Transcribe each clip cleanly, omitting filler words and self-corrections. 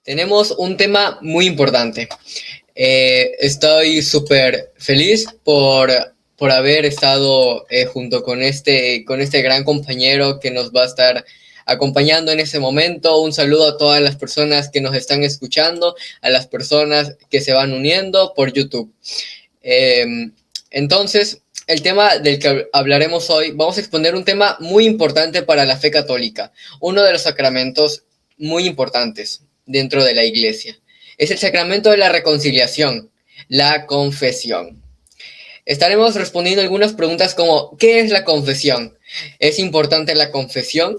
Tenemos un tema muy importante. Estoy súper feliz por haber estado junto con este gran compañero que nos va a estar acompañando en ese momento. Un saludo a todas las personas que nos están escuchando, a las personas que se van uniendo por YouTube. Entonces, el tema del que hablaremos hoy, vamos a exponer un tema muy importante para la fe católica, uno de los sacramentos muy importantes dentro de la iglesia. Es el sacramento de la reconciliación, la confesión. Estaremos respondiendo algunas preguntas como, ¿qué es la confesión? ¿Es importante la confesión?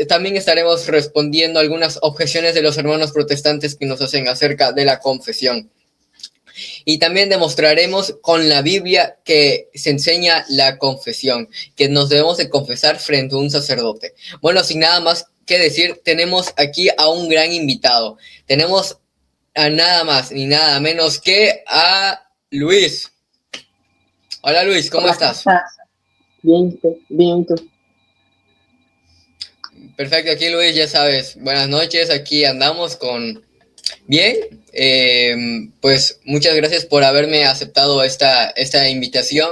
También estaremos respondiendo algunas objeciones de los hermanos protestantes que nos hacen acerca de la confesión. Y también demostraremos con la Biblia que se enseña la confesión, que nos debemos de confesar frente a un sacerdote. Bueno, sin nada más que decir, tenemos aquí a un gran invitado. Tenemos a nada más ni nada menos que a Luis. Hola Luis, ¿cómo estás? Bien, bien, tú. Perfecto, aquí Luis, ya sabes, buenas noches, aquí andamos con... Bien, pues muchas gracias por haberme aceptado esta invitación,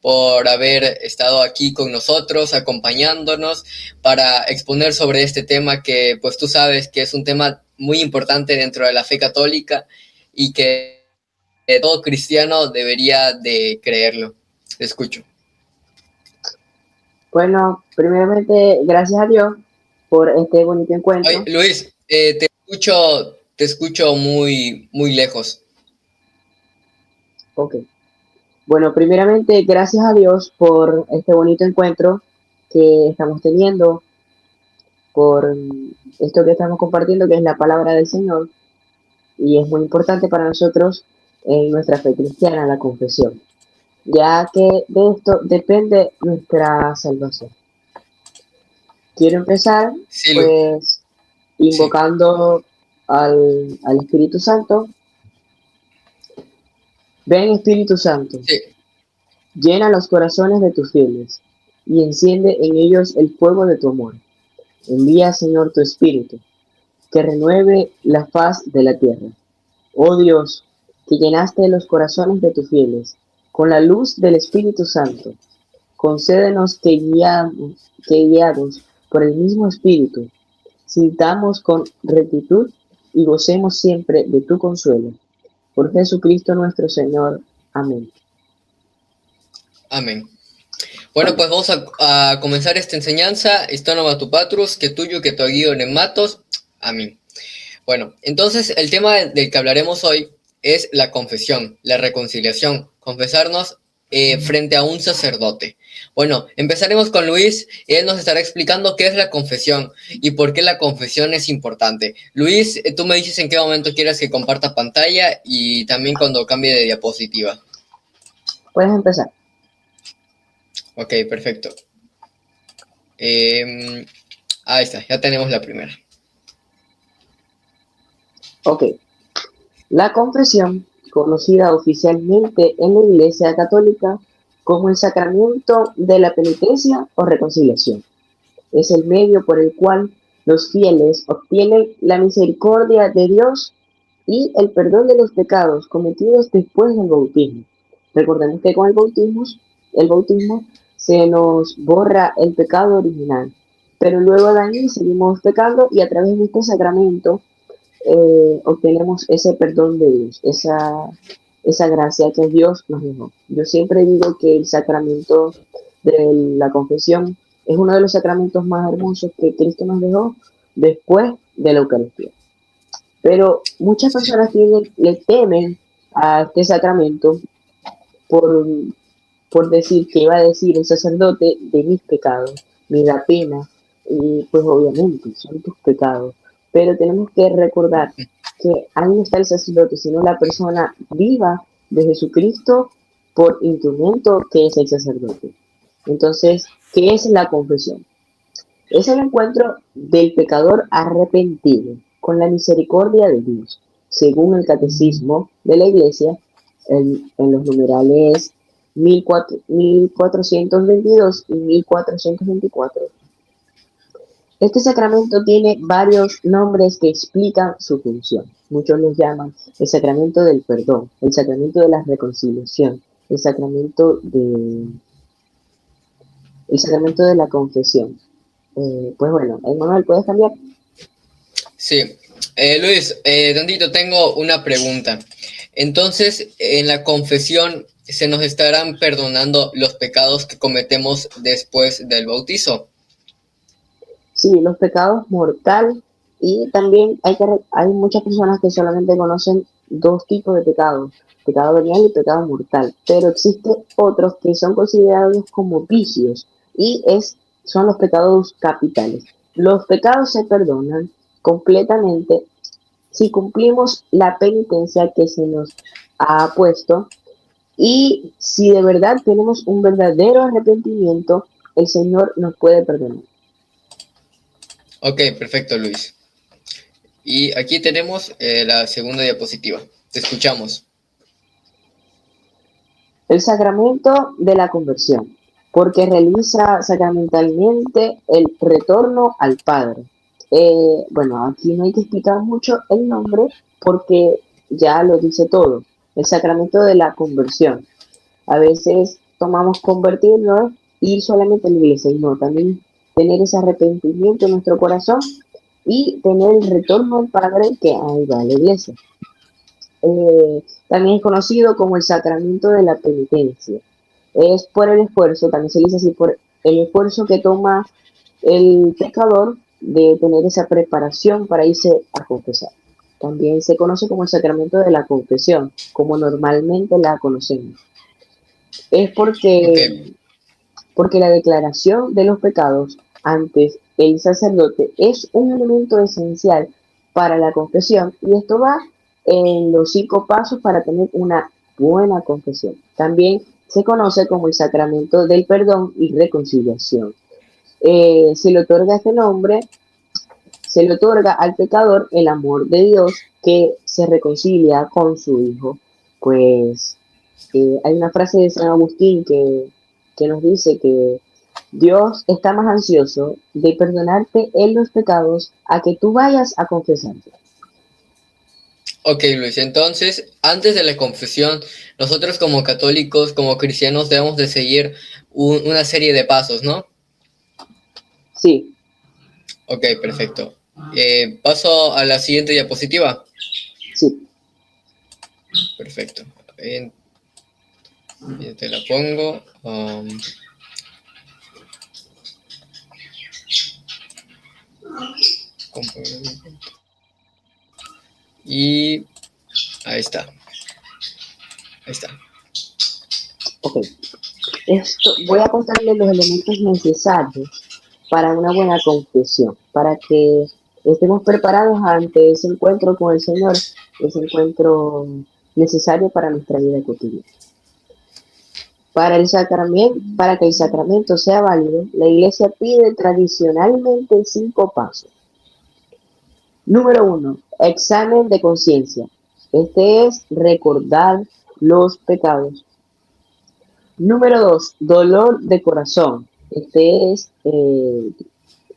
por haber estado aquí con nosotros, acompañándonos para exponer sobre este tema que pues tú sabes que es un tema muy importante dentro de la fe católica y que todo cristiano debería de creerlo. Te escucho. Bueno, primeramente, gracias a Dios por este bonito Oye, encuentro. Luis, te escucho muy, muy lejos. Ok. Bueno, primeramente, gracias a Dios por este bonito encuentro que estamos teniendo, por esto que estamos compartiendo, que es la palabra del Señor, y es muy importante para nosotros en nuestra fe cristiana, la confesión, ya que de esto depende nuestra salvación. Quiero empezar, Sí, pues, sí, invocando al Espíritu Santo. Ven Espíritu Santo, sí. llena los corazones de tus fieles y enciende en ellos el fuego de tu amor. Envía, Señor, tu Espíritu, que renueve la faz de la tierra. Oh Dios, que llenaste los corazones de tus fieles con la luz del Espíritu Santo, concédenos que guiados por el mismo Espíritu, sintamos con rectitud y gocemos siempre de tu consuelo. Por Jesucristo nuestro Señor. Amén. Amén. Bueno, pues vamos a comenzar esta enseñanza. Histónoma tu patrus, que tuyo, que tu aguío nematos. Amén. Bueno, entonces el tema del que hablaremos hoy es la confesión, la reconciliación, confesarnos frente a un sacerdote. Bueno, empezaremos con Luis. Él nos estará explicando qué es la confesión y por qué la confesión es importante. Luis, tú me dices en qué momento quieres que comparta pantalla y también cuando cambie de diapositiva. Puedes empezar. Ok, perfecto. Ahí está, ya tenemos la primera. Ok. La confesión, conocida oficialmente en la Iglesia Católica como el sacramento de la penitencia o reconciliación, es el medio por el cual los fieles obtienen la misericordia de Dios y el perdón de los pecados cometidos después del bautismo. Recordemos que con el bautismo se nos borra el pecado original, pero luego de ahí seguimos pecando y a través de este sacramento obtenemos ese perdón de Dios, esa gracia que Dios nos dejó. Yo siempre digo que el sacramento de la confesión es uno de los sacramentos más hermosos que Cristo nos dejó después de la Eucaristía. Pero muchas Sí. personas le temen a este sacramento por, por decir que iba a decir el sacerdote de mis pecados, me da pena, y pues obviamente son tus pecados. Pero tenemos que recordar que ahí no está el sacerdote, sino la persona viva de Jesucristo por instrumento que es el sacerdote. Entonces, ¿qué es la confesión? Es el encuentro del pecador arrepentido con la misericordia de Dios, según el catecismo de la Iglesia, en los numerales 1422 y 1424. Este sacramento tiene varios nombres que explican su función. Muchos los llaman el sacramento del perdón, el sacramento de la reconciliación, el sacramento de, el sacramento de la confesión. Pues bueno, Emanuel, ¿puedes cambiar? Sí. Luis, Tantito, tengo una pregunta. Entonces, en la confesión, ¿se nos estarán perdonando los pecados que cometemos después del bautizo? Sí, los pecados mortal y también hay muchas personas que solamente conocen dos tipos de pecados, pecado venial y pecado mortal, pero existen otros que son considerados como vicios y son los pecados capitales. Los pecados se perdonan completamente si cumplimos la penitencia que se nos ha puesto y si de verdad tenemos un verdadero arrepentimiento, el Señor nos puede perdonar. Ok, perfecto, Luis. Y aquí tenemos la segunda diapositiva. Te escuchamos. El sacramento de la conversión, porque realiza sacramentalmente el retorno al Padre. Bueno, aquí no hay que explicar mucho el nombre porque ya lo dice todo. El sacramento de la conversión. A veces tomamos convertirnos y solamente en la iglesia, y no, también tener ese arrepentimiento en nuestro corazón y tener el retorno al Padre que ahí va a la iglesia. También es conocido como el sacramento de la penitencia. Es por el esfuerzo, también se dice así, por el esfuerzo que toma el pecador de tener esa preparación para irse a confesar. También se conoce como el sacramento de la confesión, como normalmente la conocemos. Es Ok, porque la declaración de los pecados ante el sacerdote es un elemento esencial para la confesión y esto va en los 5 pasos para tener una buena confesión. También se conoce como el sacramento del perdón y reconciliación. Se le otorga este nombre, se le otorga al pecador el amor de Dios que se reconcilia con su Hijo. Pues hay una frase de San Agustín que nos dice que Dios está más ansioso de perdonarte en los pecados a que tú vayas a confesarte. ok, Luis. Entonces, antes de la confesión, nosotros como católicos, como cristianos, debemos de seguir una serie de pasos, ¿no? Sí, Ok, perfecto. Paso a la siguiente diapositiva. sí, Perfecto. Ya te la pongo. Y ahí está. Ahí está. ok. Voy a contarle los elementos necesarios para una buena confesión, para que estemos preparados ante ese encuentro con el Señor, ese encuentro necesario para nuestra vida cotidiana. Para que el sacramento sea válido, la Iglesia pide tradicionalmente 5 pasos. Número 1, examen de conciencia. Este es recordar los pecados. Número 2, dolor de corazón. Este es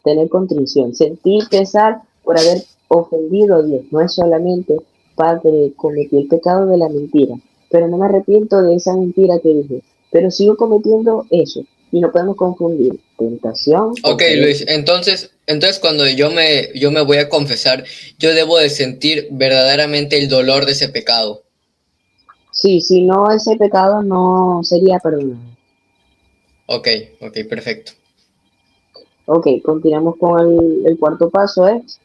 tener contrición, sentir pesar por haber ofendido a Dios. No es solamente, Padre, cometí el pecado de la mentira, pero no me arrepiento de esa mentira que dije, pero sigo cometiendo eso. Y no podemos confundir tentación con Ok, querer. Luis, entonces cuando yo me voy a confesar, yo debo de sentir verdaderamente el dolor de ese pecado. Sí, si no, ese pecado no sería perdonado. Ok, ok, perfecto. Ok, continuamos con el cuarto paso, es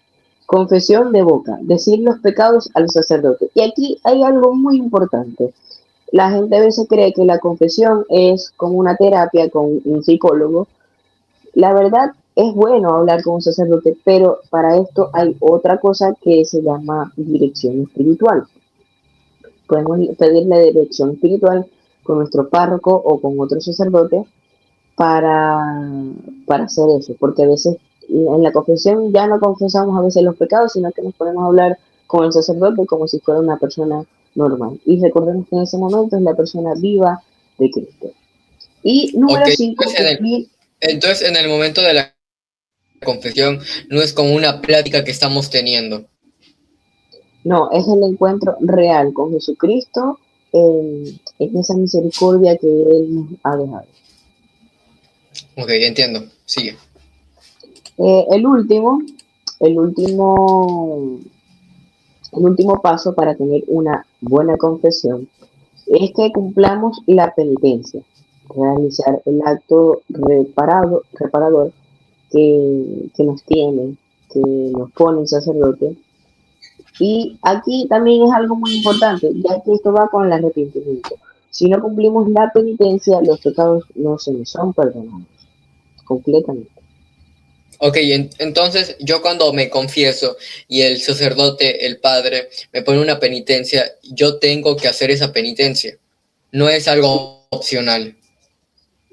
confesión de boca, decir los pecados al sacerdote. Y aquí hay algo muy importante. La gente a veces cree que la confesión es como una terapia con un psicólogo. La verdad es bueno hablar con un sacerdote, pero para esto hay otra cosa que se llama dirección espiritual. Podemos pedirle dirección espiritual con nuestro párroco o con otro sacerdote para, para hacer eso, porque a veces en la confesión ya no confesamos a veces los pecados, sino que nos podemos hablar con el sacerdote como si fuera una persona normal. Y recordemos que en ese momento es la persona viva de Cristo. Y Ok, número 5 entonces cumplir. en el momento de la confesión no es como una plática que estamos teniendo. No, es el encuentro real con Jesucristo en esa misericordia que Él nos ha dejado. Ok, entiendo. Sigue. El último, el último, el último paso para tener una buena confesión es que cumplamos la penitencia, realizar el acto reparador que nos tiene, que nos pone el sacerdote. Y aquí también es algo muy importante, ya que esto va con el arrepentimiento. Si no cumplimos la penitencia, los pecados no se nos son perdonados completamente. Ok, entonces yo cuando me confieso y el sacerdote, el padre, me pone una penitencia, yo tengo que hacer esa penitencia. No es Sí, algo opcional.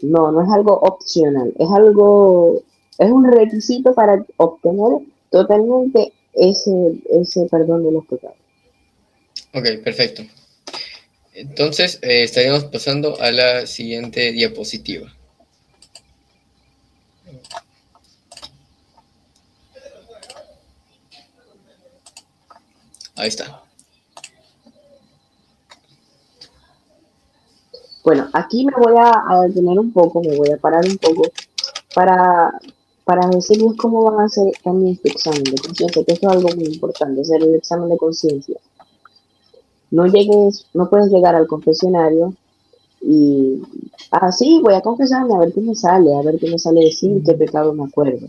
no, no es algo opcional, es un requisito para obtener totalmente ese perdón de los pecados. Ok, perfecto. Entonces estaríamos pasando a la siguiente diapositiva. Ahí está. Bueno, aquí me voy a detener un poco, me voy a parar un poco para, para decirles cómo van a hacer también este examen de conciencia, que esto es algo muy importante, hacer el examen de conciencia. No puedes llegar al confesionario y así voy a confesarme a ver qué me sale decir, qué pecado me acuerdo.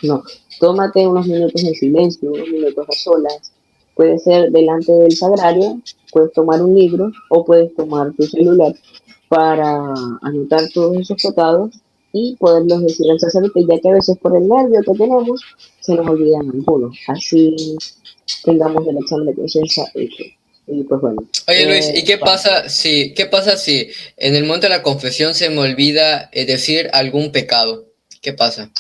No, tómate unos minutos en silencio, unos minutos a solas. Puede ser delante del sagrario, puedes tomar un libro o puedes tomar tu celular para anotar todos esos pecados y poderlos decir al sacerdote, ya que a veces por el nervio que tenemos se nos olvidan algunos. Así tengamos el examen de conciencia hecho. Y pues bueno, Oye Luis, ¿y vamos. qué pasa si en el momento de la confesión se me olvida decir algún pecado? ¿Qué pasa?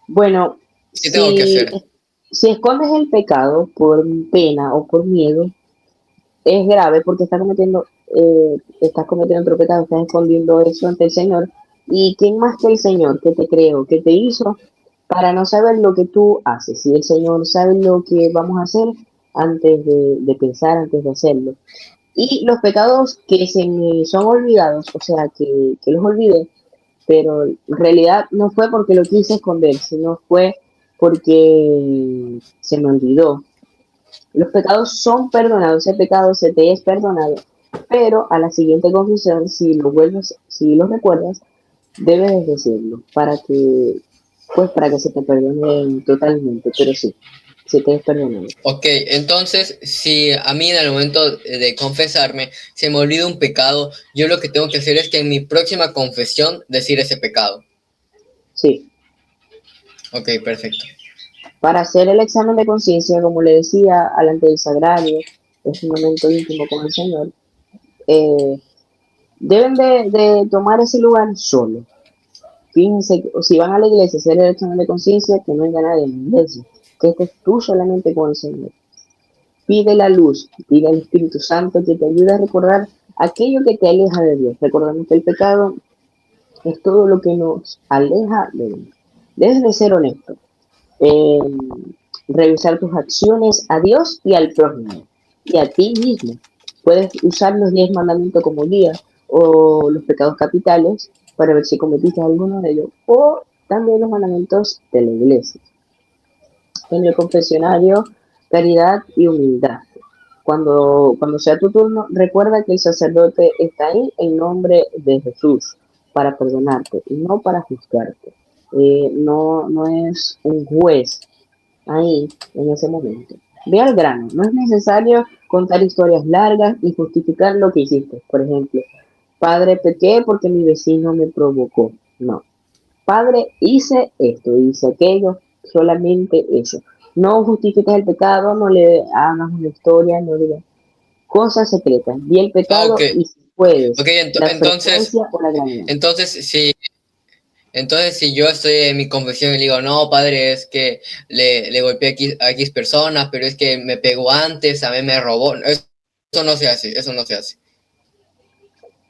Bueno, ¿Qué tengo que si, hacer? si escondes el pecado por pena o por miedo, es grave porque estás cometiendo otro pecado, estás escondiendo eso ante el Señor. ¿Y quién más que el Señor que te creó, que te hizo para no saber lo que tú haces? Si el Señor sabe lo que vamos a hacer antes de pensar, antes de hacerlo. Y los pecados que se me son olvidados, o sea, que los olvidé, pero en realidad no fue porque lo quise esconder, sino fue porque se me olvidó. Los pecados son perdonados, ese pecado se te es perdonado, pero a la siguiente confesión, si lo recuerdas, debes decirlo para que se te perdone totalmente, pero sí, se te es perdonado. Ok, entonces si a mí en el momento de confesarme se me olvida un pecado, yo lo que tengo que hacer es que en mi próxima confesión decir ese pecado. Sí, Ok, perfecto. para hacer el examen de conciencia, como le decía, alante del sagrario, es un momento íntimo con el Señor, eh, deben de tomar ese lugar solo. Fíjense, si van a la iglesia a hacer el examen de conciencia, que no haya nadie en la iglesia, que estés tú solamente con el Señor. Pide la luz, pide al Espíritu Santo que te ayude a recordar aquello que te aleja de Dios. Recordando que el pecado es todo lo que nos aleja de Dios. Debes de ser honesto. Eh, revisar tus acciones a Dios y al prójimo y a ti mismo. Puedes usar los 10 mandamientos como guía o los pecados capitales para ver si cometiste alguno de ellos o también los mandamientos de la iglesia. En el confesionario, caridad y humildad. Cuando sea tu turno, recuerda que el sacerdote está ahí en nombre de Jesús para perdonarte y no para juzgarte. No es un juez ahí en ese momento. Ve al grano, no es necesario contar historias largas y justificar lo que hiciste. Por ejemplo, padre, pequé porque mi vecino me provocó. No, padre, hice aquello, solamente eso. No justifiques el pecado, no le hagas una historia, no digas cosas secretas. Di el Ah, ok, pecado y si puedes, ok, la entonces, frecuencia o la gravedad. entonces si, entonces si yo estoy en mi confesión y digo, no, padre, es que le golpeé a X personas, pero es que me pegó antes, a mí me robó. Eso no se hace, eso no se hace.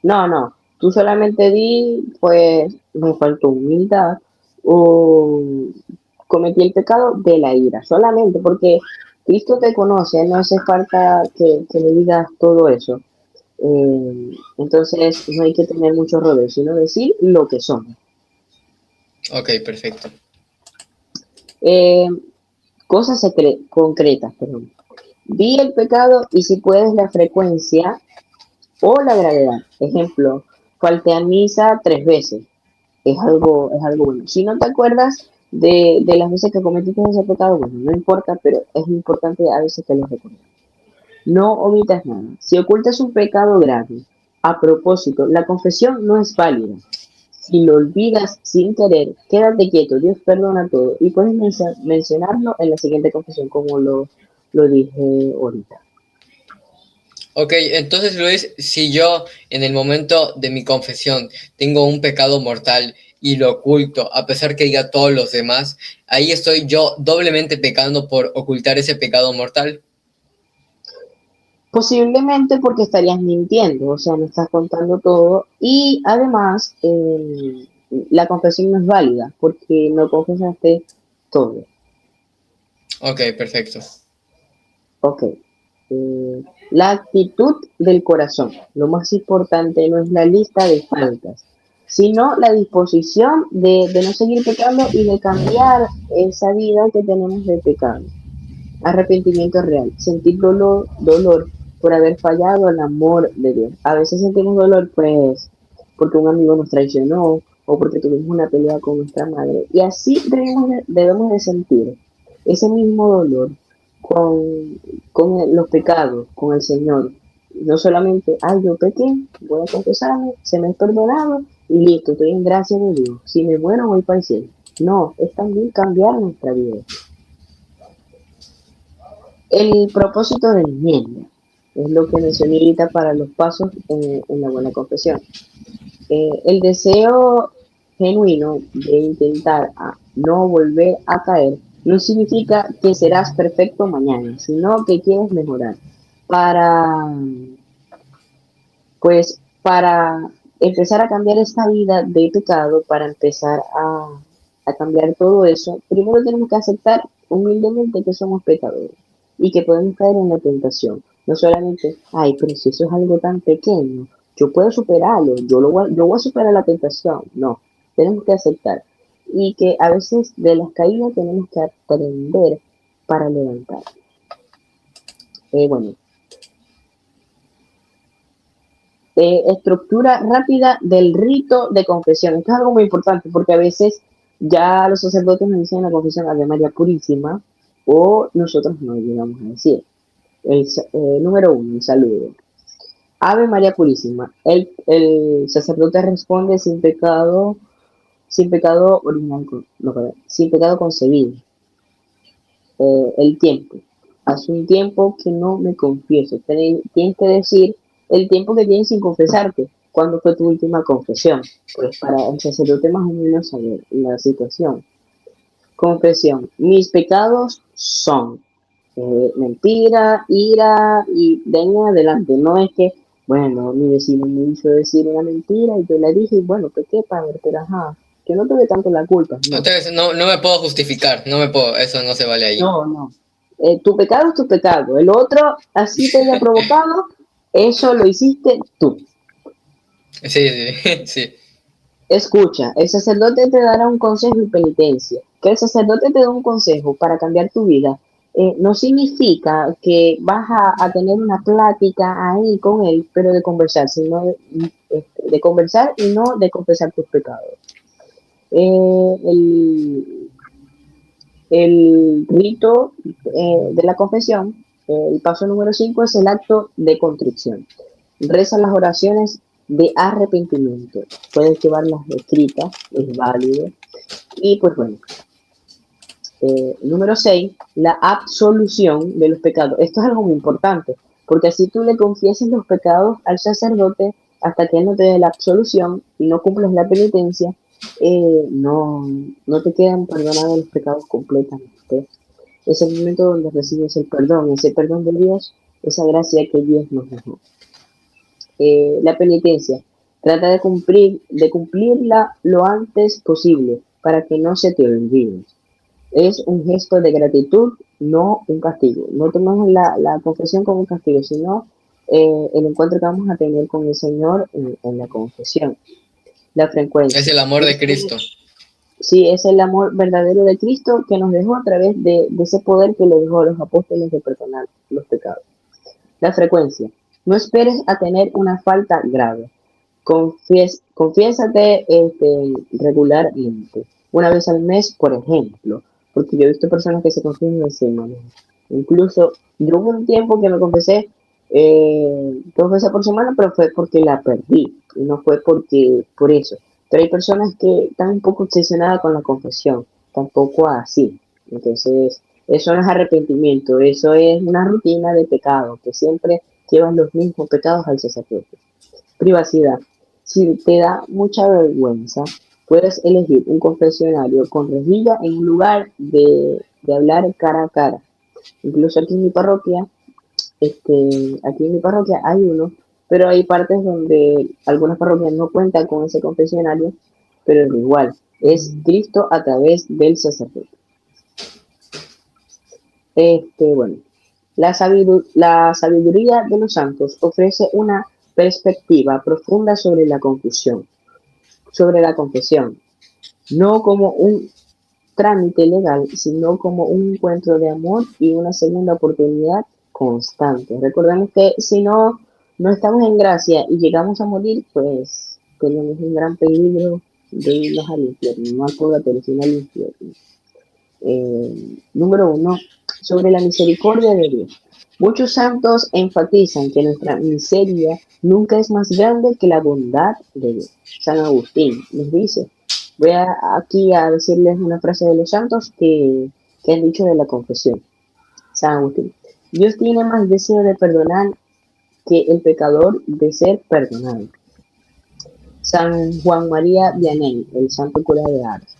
No, tú solamente di, pues me faltó humildad o cometí el pecado de la ira, solamente porque Cristo te conoce, no hace falta que le digas todo eso. Entonces no hay que tener mucho rollo, sino decir lo que somos. Ok, perfecto. Eh, Cosas concretas, perdón. Di el pecado y si puedes la frecuencia o la gravedad. Ejemplo, falté a misa 3 veces. Es algo bueno. Si no te acuerdas de las veces que cometiste ese pecado, bueno, no importa, pero es importante a veces que lo recuerdes. No omitas nada. Si ocultas un pecado grave, a propósito, la confesión no es válida. Si lo olvidas sin querer, quédate quieto, Dios perdona todo. Y puedes mencionarlo en la siguiente confesión, como lo dije ahorita. Ok, entonces Luis, si yo en el momento de mi confesión tengo un pecado mortal y lo oculto, a pesar que diga todos los demás, ahí estoy yo doblemente pecando por ocultar ese pecado mortal. Posiblemente porque estarías mintiendo, o sea, no estás contando todo. Y además, la confesión no es válida porque no confesaste todo. Ok, perfecto. Ok. La actitud del corazón. Lo más importante no es la lista de faltas, sino la disposición de no seguir pecando y de cambiar esa vida que tenemos de pecado. Arrepentimiento real. Sentir dolor por haber fallado al amor de Dios. A veces sentimos dolor, pues, porque un amigo nos traicionó o porque tuvimos una pelea con nuestra madre. Y así debemos de sentir ese mismo dolor con los pecados, con el Señor. No solamente, ay, yo pequé, voy a confesarme, se me es perdonado y listo, estoy en gracia de Dios. Si me muero, voy para el cielo. No, es también cambiar nuestra vida. El propósito de enmienda es lo que mencioné ahorita para los pasos en la buena confesión. El deseo genuino de intentar no volver a caer no significa que serás perfecto mañana, sino que quieres mejorar. Para, para empezar a cambiar esta vida de pecado, para empezar a cambiar todo eso, primero tenemos que aceptar humildemente que somos pecadores y que podemos caer en la tentación. No solamente, ay, pero si eso es algo tan pequeño, yo puedo superarlo, yo voy a superar la tentación. No, tenemos que aceptar. Y que a veces de las caídas tenemos que aprender para levantar. Bueno, estructura rápida del rito de confesión. Esto es algo muy importante porque a veces ya los sacerdotes nos dicen en la confesión Ave María Purísima o nosotros no llegamos a decir. Número 1, el saludo. Ave María Purísima. El sacerdote responde sin pecado original, no, perdón, sin pecado concebido. El tiempo. Hace un tiempo que no me confieso. Tienes que decir el tiempo que tienes sin confesarte. ¿Cuándo fue tu última confesión? Pues para el sacerdote más o menos saber la situación. Confesión. Mis pecados son mentira, ira y de ahí en adelante. No es que, bueno, mi vecino me hizo decir una mentira y yo le dije, y bueno, ¿qué padre? Pero ajá, que no tuve tanto la culpa. No, Entonces no me puedo justificar, no me puedo, eso no se vale ahí. no. Tu pecado es tu pecado. El otro, así te haya provocado, eso lo hiciste tú. Sí, sí, sí. Escucha, el sacerdote te dará un consejo y penitencia. Que el sacerdote te dé un consejo para cambiar tu vida no significa que vas a tener una plática ahí con él, pero de conversar, sino de conversar y no de confesar tus pecados. Eh, el, el rito de la confesión, el paso número 5 es el acto de contrición. Reza las oraciones de arrepentimiento. Puedes llevarlas escritas, es válido. Y pues bueno, número 6, la absolución de los pecados. Esto es algo muy importante, porque así tú le confieses los pecados al sacerdote hasta que él no te dé la absolución y no cumples la penitencia, no te quedan perdonados los pecados completamente. Es el momento donde recibes el perdón, ese perdón de Dios, esa gracia que Dios nos dejó. La penitencia, trata de cumplirla lo antes posible para que no se te olvide. Es un gesto de gratitud, no un castigo. No tomemos la confesión como un castigo, sino el encuentro que vamos a tener con el Señor en la confesión. La Es frecuencia. el amor de Cristo. Sí, es el amor verdadero de Cristo que nos dejó a través de ese poder que le dejó a los apóstoles de perdonar los pecados. La frecuencia. No esperes a tener una falta grave. Confiésate regularmente, una vez al mes, por ejemplo, porque yo he visto personas que se confiesan de semana. Incluso yo hubo un tiempo que me confesé 2 veces por semana, pero fue porque la perdí, y no fue por eso. Pero hay personas que están un poco obsesionadas con la confesión, tampoco así. Entonces, eso no es arrepentimiento, eso es una rutina de pecado, que siempre llevan los mismos pecados al sacerdote. Privacidad. Si te da mucha vergüenza, puedes elegir un confesionario con rejilla en un lugar de hablar cara a cara. Incluso aquí en mi parroquia hay uno, pero hay partes donde algunas parroquias no cuentan con ese confesionario, pero es igual, es Cristo a través del sacerdote. Bueno, la sabiduría de los santos ofrece una perspectiva profunda sobre la confesión, no como un trámite legal, sino como un encuentro de amor y una segunda oportunidad constante. Recordemos que si no estamos en gracia y llegamos a morir, pues tenemos un gran peligro de irnos al infierno, no al purgatorio, sino al infierno. Número 1, sobre la misericordia de Dios. Muchos santos enfatizan que nuestra miseria nunca es más grande que la bondad de Dios. San Agustín nos dice, aquí a decirles una frase de los santos que han dicho de la confesión. San Agustín, Dios tiene más deseo de perdonar que el pecador de ser perdonado. San Juan María Vianney, el santo cura de Ars.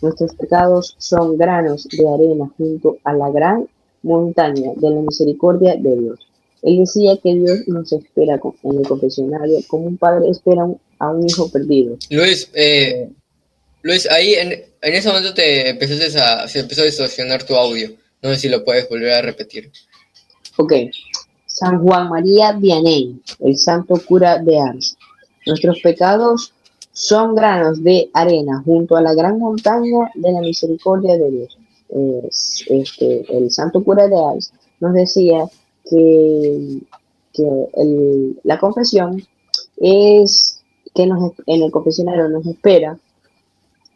Nuestros pecados son granos de arena junto a la gran montaña de la misericordia de Dios. Él decía que Dios nos espera en el confesionario como un padre espera a un hijo perdido. Luis, Eh, Luis, ahí en ese momento se empezó a distorsionar tu audio. No sé si lo puedes volver a repetir. ok, San Juan María Vianney, el santo cura de Ars. Nuestros pecados son granos de arena junto a la gran montaña de la misericordia de Dios. El santo cura de Ars nos decía que, la confesión es que en el confesionario nos espera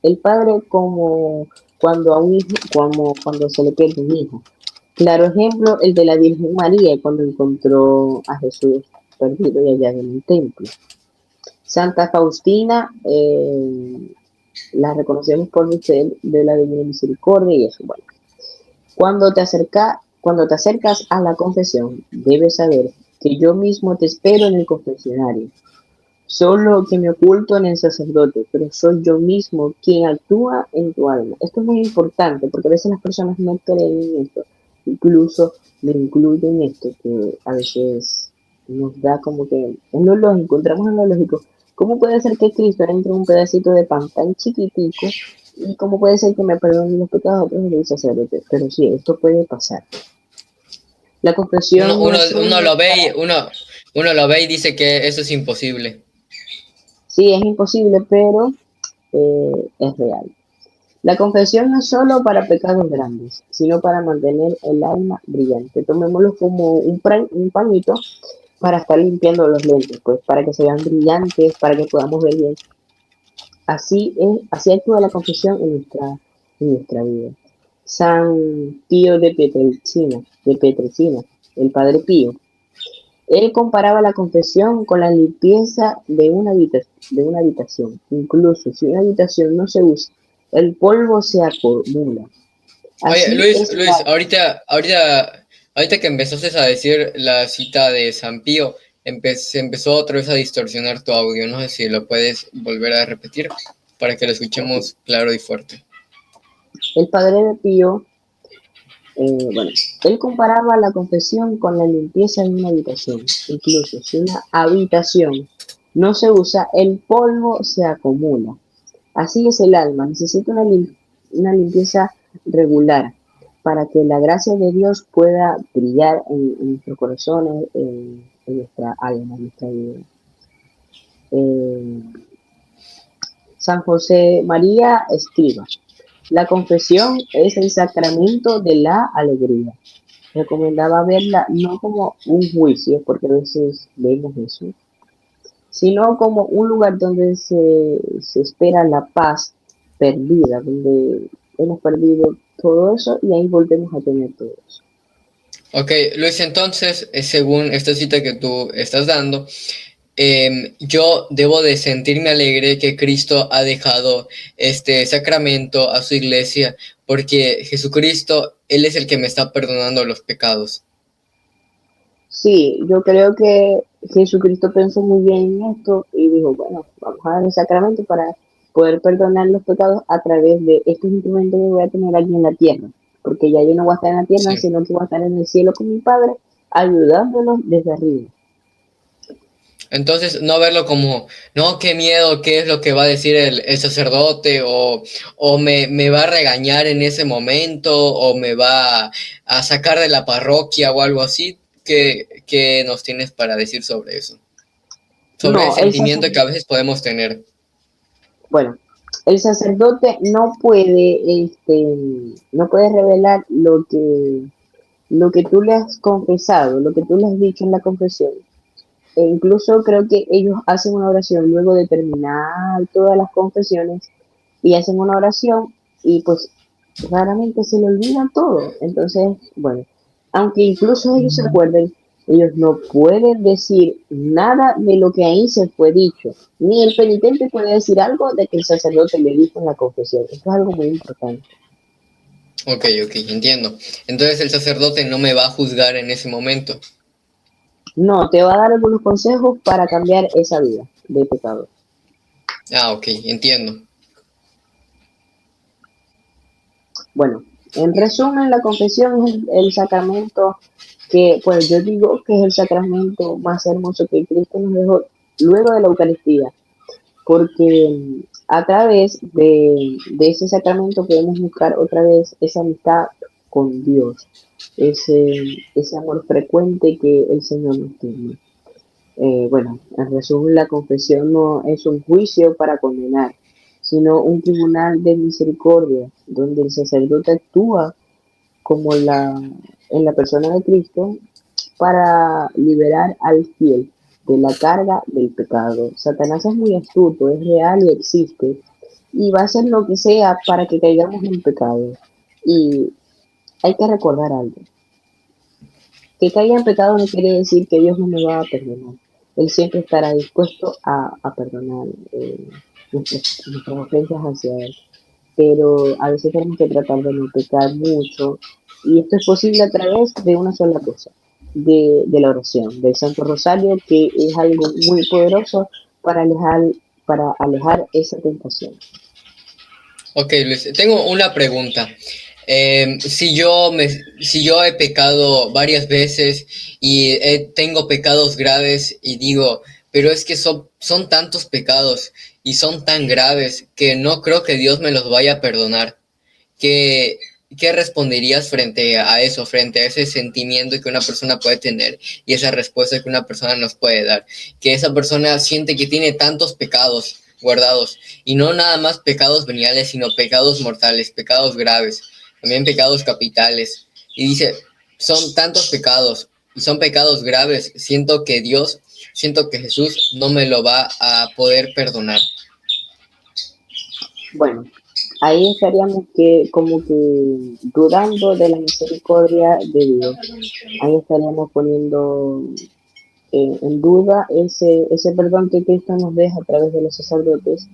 el padre como cuando a un hijo, como cuando se le pierde un hijo. Claro ejemplo, el de la Virgen María cuando encontró a Jesús perdido y hallado en el templo. Santa Faustina, la reconocemos por usted de la Divina Misericordia y eso. Bueno, cuando te acercas a la confesión, debes saber que yo mismo te espero en el confesionario. Solo que me oculto en el sacerdote, pero soy yo mismo quien actúa en tu alma. Esto es muy importante porque a veces las personas no creen en esto. Incluso me incluyo en esto, que a veces nos da como que es lo lógico, entramos en lo lógico. ¿Cómo puede ser que Cristo entre un pedacito de pan tan chiquitico? ¿Y cómo puede ser que me perdonen los pecados a través del sacerdote? Pero sí, esto puede pasar. La Uno, confesión no uno, es solo uno lo ve para... uno lo ve y dice que eso es imposible. Sí, es imposible, pero es real. La confesión no es solo para pecados grandes, sino para mantener el alma brillante. Tomémoslo como un pañito para estar limpiando los lentes, pues para que se vean brillantes, para que podamos ver bien. Así actúa la confesión en nuestra vida. San Pío de Pietrelcina, el Padre Pío, él comparaba la confesión con la limpieza de una habitación. Incluso si una habitación no se usa, el polvo se acumula. Oye, Así Luis, es Luis, ahorita que empezaste a decir la cita de San Pío, se empezó otra vez a distorsionar tu audio. No sé si lo puedes volver a repetir para que lo escuchemos claro y fuerte. el Padre de Pío, bueno, él comparaba la confesión con la limpieza de una habitación. Incluso si una habitación no se usa, el polvo se acumula. Así es el alma, necesita una limpieza regular para que la gracia de Dios pueda brillar en nuestros corazones, en nuestra alma, en nuestra vida. Eh, San José María escriba, la confesión es el sacramento de la alegría. Recomendaba verla no como un juicio, porque a veces vemos eso, sino como un lugar donde se espera la paz perdida, donde hemos perdido todo eso y ahí volvemos a tener todo eso. Ok, Luis, entonces, según esta cita que tú estás dando, yo debo de sentirme alegre que Cristo ha dejado este sacramento a su iglesia, porque Jesucristo, Él es el que me está perdonando los pecados. Sí, yo creo que Jesucristo pensó muy bien en esto y dijo, bueno, vamos a dar el sacramento para poder perdonar los pecados a través de estos instrumentos que voy a tener aquí en la tierra, porque ya yo no voy a estar en la tierra, Sí. sino que voy a estar en el cielo con mi Padre, ayudándonos desde arriba. Entonces, no verlo como, no, qué miedo, qué es lo que va a decir el sacerdote, o me va a regañar en ese momento, o me va a sacar de la parroquia o algo así. ¿Qué nos tienes para decir sobre eso? Sobre el No, sentimiento que a veces podemos tener. bueno, el sacerdote no puede revelar lo que tú le has confesado, lo que tú le has dicho en la confesión. E incluso creo que ellos hacen una oración luego de terminar todas las confesiones y hacen una oración y pues raramente se le olvida todo. Entonces, bueno, aunque incluso ellos se acuerden, ellos no pueden decir nada de lo que ahí se fue dicho. Ni el penitente puede decir algo de que el sacerdote le dijo en la confesión. Esto es algo muy importante. Ok, ok, entiendo. Entonces el sacerdote no me va a juzgar en ese momento. No, te va a dar algunos consejos para cambiar esa vida de pecado. Ah, ok, entiendo. Bueno, en resumen, la confesión es el sacramento que, pues yo digo que es el sacramento más hermoso que Cristo nos dejó luego de la Eucaristía, porque a través de ese sacramento podemos buscar otra vez esa amistad con Dios, ese amor frecuente que el Señor nos tiene. Bueno, en resumen, la confesión no es un juicio para condenar, sino un tribunal de misericordia, donde el sacerdote actúa como en la persona de Cristo para liberar al fiel de la carga del pecado. Satanás es muy astuto, es real y existe, y va a hacer lo que sea para que caigamos en pecado. Y hay que recordar algo. Que caiga en pecado no quiere decir que Dios no me va a perdonar. Él siempre estará dispuesto a perdonar nuestras ofensas hacia Él. Pero a veces tenemos que tratar de no pecar mucho. Y esto es posible a través de una sola cosa, de la oración, del Santo Rosario, que es algo muy poderoso para alejar esa tentación. Ok, Luis, tengo una pregunta. Si yo he pecado varias veces y tengo pecados graves y digo, pero es que son tantos pecados y son tan graves que no creo que Dios me los vaya a perdonar. ¿Qué, qué responderías frente a eso, frente a ese sentimiento que una persona puede tener y esa respuesta que una persona nos puede dar? Que esa persona siente que tiene tantos pecados guardados y no nada más pecados veniales, sino pecados mortales, pecados graves, también pecados capitales. Y dice, son tantos pecados y son pecados graves, siento que Jesús no me lo va a poder perdonar. Bueno, ahí estaríamos como que dudando de la misericordia de Dios. Ahí estaríamos poniendo en duda ese perdón que Cristo nos deja a través de los sacerdotes,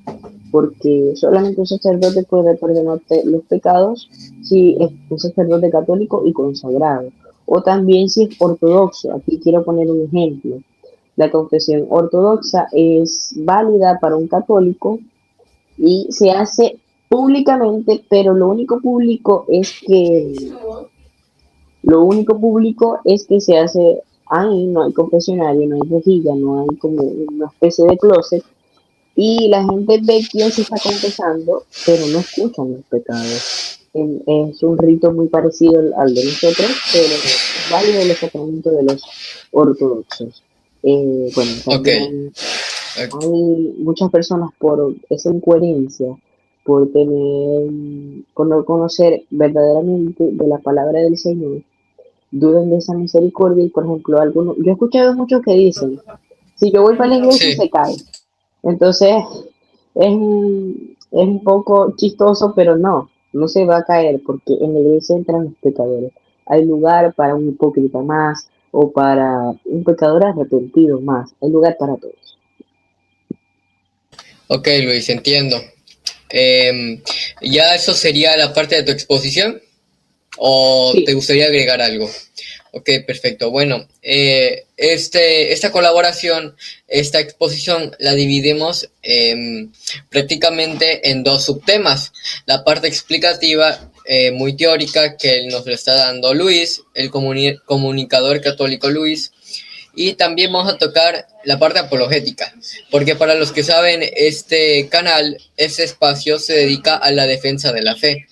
porque solamente un sacerdote puede perdonarte los pecados si es un sacerdote católico y consagrado, o también si es ortodoxo. Aquí quiero poner un ejemplo. La confesión ortodoxa es válida para un católico y se hace públicamente, pero lo único público es que se hace ahí, no hay confesionario, no hay rejilla, no hay como una especie de closet, y la gente ve quién se está confesando, pero no escuchan los pecados. Es un rito muy parecido al de nosotros, pero es válido el sacramento de los ortodoxos. Bueno, Ok, también ok, hay muchas personas por esa incoherencia, por no conocer verdaderamente de la palabra del Señor, dudan de esa misericordia y, por ejemplo, algunos, yo he escuchado muchos que dicen, si yo voy para la iglesia sí. se cae. Entonces, es un poco chistoso, pero no se va a caer porque en la iglesia entran los pecadores. Hay lugar para un hipócrita más o para un pecador arrepentido más. Hay lugar para todos. Ok, Luis, entiendo. Em, ¿Ya eso sería la parte de tu exposición? ¿O te Sí, gustaría agregar algo? Ok, perfecto. Bueno, esta colaboración, esta exposición la dividimos prácticamente en dos subtemas. La parte explicativa, muy teórica, que nos lo está dando Luis, el comunicador católico Luis, y también vamos a tocar la parte apologética, porque para los que saben, este canal, este espacio se dedica a la defensa de la fe.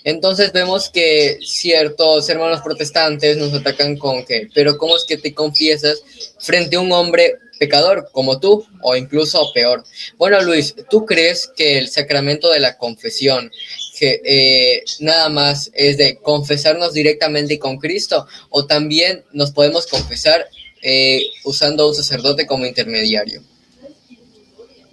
Entonces vemos que ciertos hermanos protestantes nos atacan con que, pero ¿cómo es que te confiesas frente a un hombre pecador como tú o incluso peor? Bueno, Luis, ¿tú crees que el sacramento de la confesión, que nada más es de confesarnos directamente con Cristo, o también nos podemos confesar usando a un sacerdote como intermediario?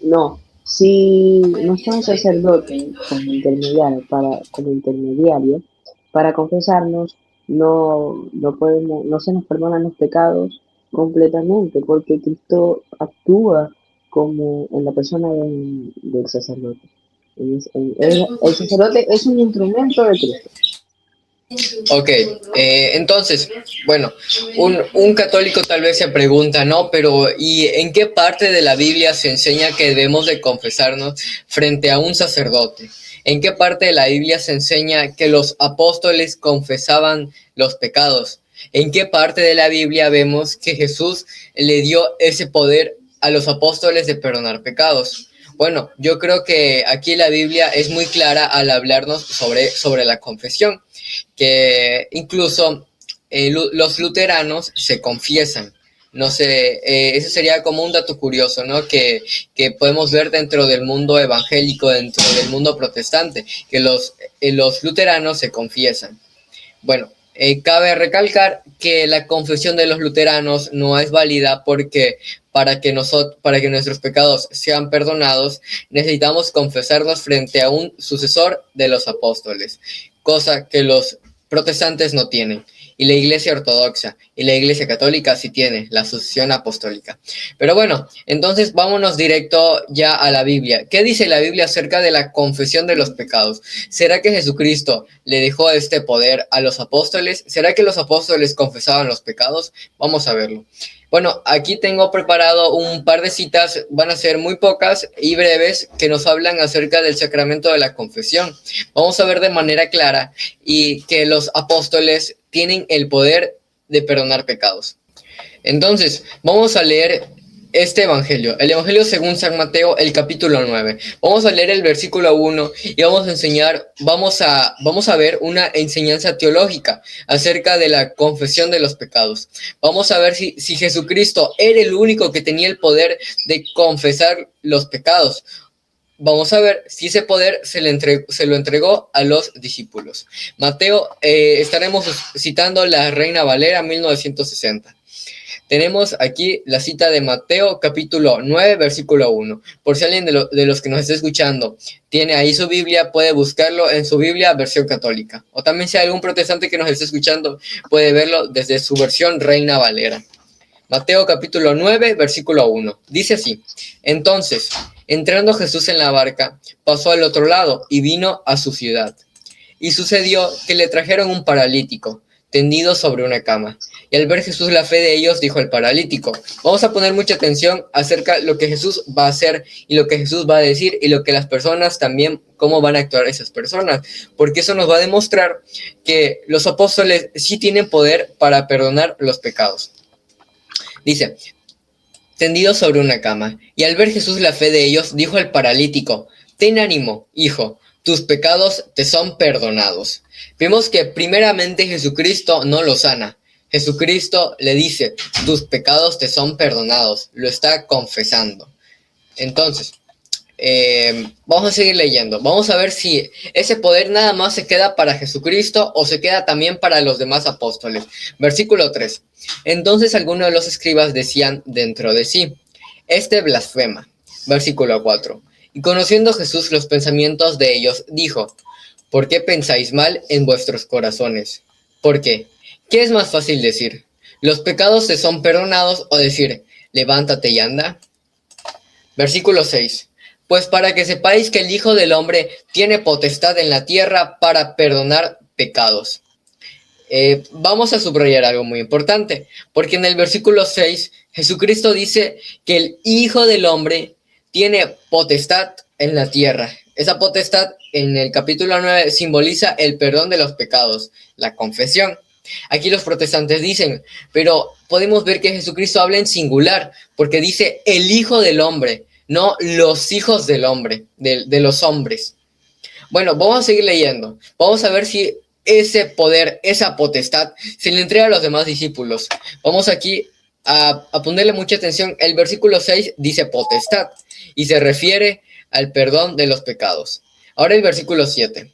no. Si no está un sacerdote como intermediario para confesarnos, no se nos perdonan los pecados completamente, porque Cristo actúa como en la persona del sacerdote. El sacerdote es un instrumento de Cristo. Ok, entonces, bueno, un católico tal vez se pregunta, ¿no? Pero ¿y en qué parte de la Biblia se enseña que debemos de confesarnos frente a un sacerdote? ¿En qué parte de la Biblia se enseña que los apóstoles confesaban los pecados? ¿En qué parte de la Biblia vemos que Jesús le dio ese poder a los apóstoles de perdonar pecados? Bueno, yo creo que aquí la Biblia es muy clara al hablarnos sobre la confesión, que incluso los luteranos se confiesan. No sé, ese sería como un dato curioso, ¿no? Que podemos ver dentro del mundo evangélico, dentro del mundo protestante, que los luteranos se confiesan. Bueno, cabe recalcar que la confesión de los luteranos no es válida porque para que nuestros pecados sean perdonados, necesitamos confesarnos frente a un sucesor de los apóstoles, cosa que los protestantes no tienen. Y la iglesia ortodoxa y la iglesia católica sí tiene la sucesión apostólica. Pero bueno, entonces vámonos directo ya a la Biblia. ¿Qué dice la Biblia acerca de la confesión de los pecados? ¿Será que Jesucristo le dejó este poder a los apóstoles? ¿Será que los apóstoles confesaban los pecados? Vamos a verlo. Bueno, aquí tengo preparado un par de citas, van a ser muy pocas y breves, que nos hablan acerca del sacramento de la confesión. Vamos a ver de manera clara y que los apóstoles tienen el poder de perdonar pecados. Entonces, vamos a leer este evangelio, el evangelio según San Mateo, el capítulo 9. Vamos a leer el versículo 1 y vamos a ver una enseñanza teológica acerca de la confesión de los pecados. Vamos a ver si Jesucristo era el único que tenía el poder de confesar los pecados. Vamos a ver si ese poder se lo entregó a los discípulos. Mateo, estaremos citando la Reina Valera 1960. Tenemos aquí la cita de Mateo capítulo 9, versículo 1. Por si alguien de los que nos está escuchando tiene ahí su Biblia, puede buscarlo en su Biblia versión católica. O también si hay algún protestante que nos esté escuchando, puede verlo desde su versión Reina Valera. Mateo capítulo 9, versículo 1. Dice así: Entonces, entrando Jesús en la barca, pasó al otro lado y vino a su ciudad. Y sucedió que le trajeron un paralítico, tendido sobre una cama. Y al ver Jesús la fe de ellos, dijo al paralítico. Vamos a poner mucha atención acerca de lo que Jesús va a hacer y lo que Jesús va a decir y lo que las personas también, cómo van a actuar esas personas. Porque eso nos va a demostrar que los apóstoles sí tienen poder para perdonar los pecados. Dice, tendido sobre una cama. Y al ver Jesús la fe de ellos, dijo al paralítico, ten ánimo, hijo, tus pecados te son perdonados. Vemos que primeramente Jesucristo no lo sana. Jesucristo le dice, tus pecados te son perdonados. Lo está confesando. Entonces, vamos a seguir leyendo. Vamos a ver si ese poder nada más se queda para Jesucristo o se queda también para los demás apóstoles. Versículo 3. Entonces algunos de los escribas decían dentro de sí, este blasfema. Versículo 4. Y conociendo Jesús los pensamientos de ellos, dijo, ¿por qué pensáis mal en vuestros corazones? ¿Por qué? ¿Qué es más fácil decir? ¿Los pecados te son perdonados o decir, levántate y anda? Versículo 6. Pues para que sepáis que el Hijo del Hombre tiene potestad en la tierra para perdonar pecados. Vamos a subrayar algo muy importante, porque en el versículo 6 Jesucristo dice que el Hijo del Hombre tiene potestad en la tierra. Esa potestad en el capítulo 9 simboliza el perdón de los pecados, la confesión. Aquí los protestantes dicen, pero podemos ver que Jesucristo habla en singular, porque dice el Hijo del Hombre, no los hijos del hombre, de los hombres. Bueno, vamos a seguir leyendo. Vamos a ver si ese poder, esa potestad, se le entrega a los demás discípulos. Vamos aquí a ponerle mucha atención. El versículo 6 dice potestad y se refiere al perdón de los pecados. Ahora el versículo 7.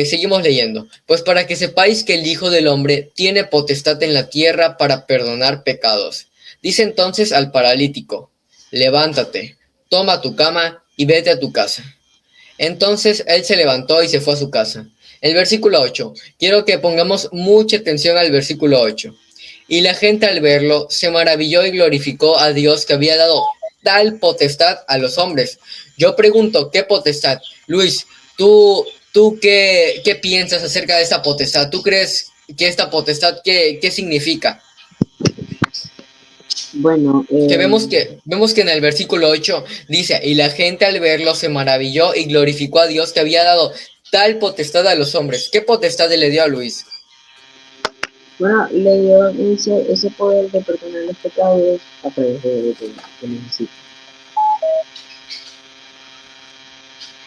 Seguimos leyendo. Pues para que sepáis que el Hijo del Hombre tiene potestad en la tierra para perdonar pecados. Dice entonces al paralítico, levántate, toma tu cama y vete a tu casa. Entonces él se levantó y se fue a su casa. El versículo 8. Quiero que pongamos mucha atención al versículo 8. Y la gente al verlo se maravilló y glorificó a Dios que había dado tal potestad a los hombres. Yo pregunto, ¿qué potestad? Luis, ¿tú qué piensas acerca de esta potestad? ¿Tú crees que esta potestad qué significa? Bueno, Que vemos que en el versículo 8 dice, y la gente al verlo se maravilló y glorificó a Dios que había dado tal potestad a los hombres. ¿Qué potestad le dio a Luis? bueno, le dio ese poder de perdonar los pecados a través de necesita.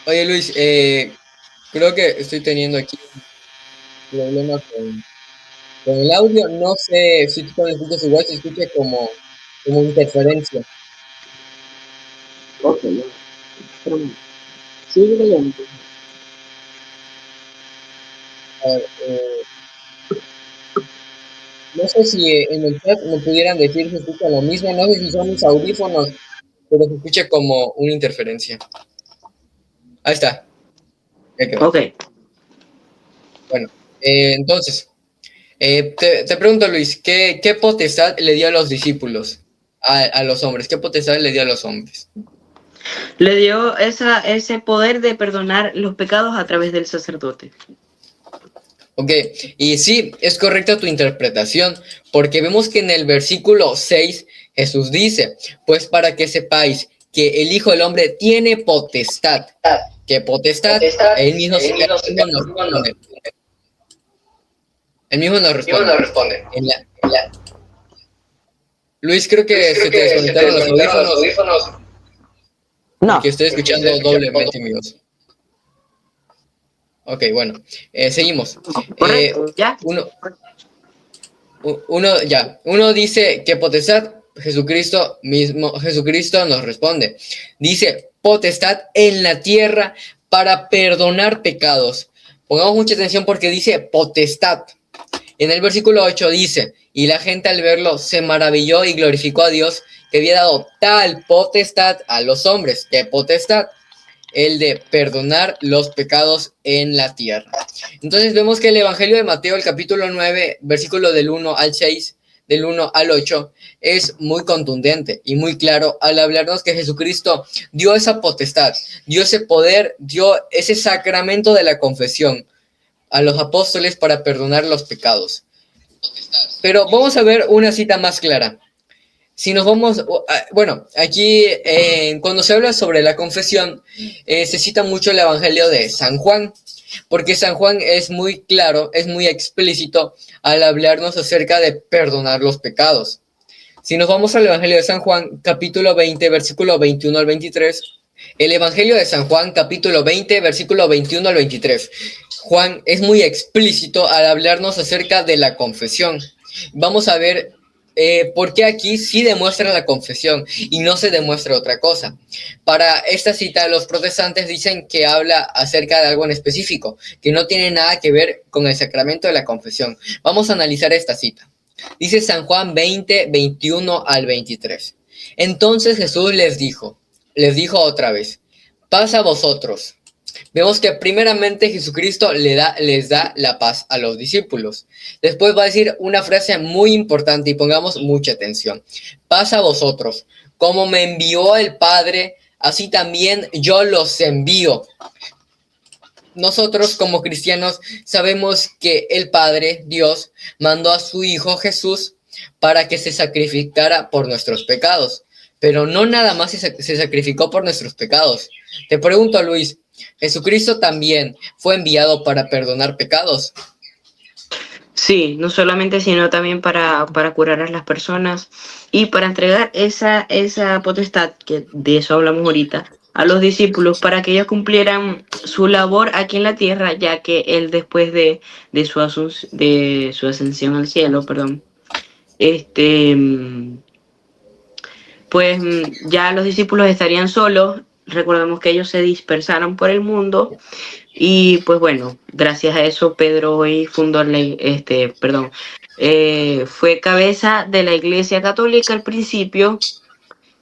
Oye Luis, creo que estoy teniendo aquí un problema con el audio. No sé si tú también escuchas igual, se escucha como interferencia. Ok, pero sigue leyendo. A ver, no sé si en el chat me pudieran decir si escucha lo mismo. No sé si son mis audífonos, pero se escucha como una interferencia. Ahí está. Ok. Bueno, entonces, te pregunto, Luis, ¿qué potestad le dio a los discípulos, a los hombres? ¿Qué potestad le dio a los hombres? Le dio ese poder de perdonar los pecados a través del sacerdote. Ok, y sí, es correcta tu interpretación, porque vemos que en el versículo 6 Jesús dice, pues para que sepáis que el Hijo del Hombre tiene potestad. ¿Qué potestad? Él mismo nos responde. Él mismo nos responde. Luis, creo que se te desconectaron los audífonos. No. Porque estoy escuchando doblemente mi voz. Ok, bueno, seguimos. Correcto, ¿ya? Uno dice que potestad, Jesucristo nos responde. Dice, potestad en la tierra para perdonar pecados. Pongamos mucha atención porque dice potestad. En el versículo 8 dice, y la gente al verlo se maravilló y glorificó a Dios que había dado tal potestad a los hombres. ¿Qué potestad? El de perdonar los pecados en la tierra. Entonces vemos que el Evangelio de Mateo, el capítulo 9, versículo del 1 al 6, del 1 al 8, es muy contundente y muy claro al hablarnos que Jesucristo dio esa potestad, dio ese poder, dio ese sacramento de la confesión a los apóstoles para perdonar los pecados. Pero vamos a ver una cita más clara. Si nos vamos, bueno, aquí cuando se habla sobre la confesión, se cita mucho el Evangelio de San Juan, porque San Juan es muy claro, es muy explícito al hablarnos acerca de perdonar los pecados. Si nos vamos al Evangelio de San Juan, capítulo 20, versículo 21 al 23, El Evangelio de San Juan, capítulo 20, versículo 21 al 23. Juan es muy explícito al hablarnos acerca de la confesión. Vamos a ver por qué aquí sí demuestra la confesión y no se demuestra otra cosa. Para esta cita, los protestantes dicen que habla acerca de algo en específico, que no tiene nada que ver con el sacramento de la confesión. Vamos a analizar esta cita. Dice San Juan 20, 21 al 23. Entonces Jesús les dijo otra vez, paz a vosotros. Vemos que primeramente Jesucristo les da la paz a los discípulos. Después va a decir una frase muy importante y pongamos mucha atención. Paz a vosotros. Como me envió el Padre, así también yo los envío. Nosotros como cristianos sabemos que el Padre, Dios, mandó a su Hijo Jesús para que se sacrificara por nuestros pecados. Pero no nada más se sacrificó por nuestros pecados. Te pregunto, Luis, ¿Jesucristo también fue enviado para perdonar pecados? Sí, no solamente, sino también para curar a las personas y para entregar esa potestad, que de eso hablamos ahorita, a los discípulos para que ellos cumplieran su labor aquí en la tierra, ya que Él después de su ascensión al cielo, perdón, este, pues ya los discípulos estarían solos. Recordemos que ellos se dispersaron por el mundo y pues bueno, gracias a eso Pedro hoy fundó fue cabeza de la Iglesia Católica al principio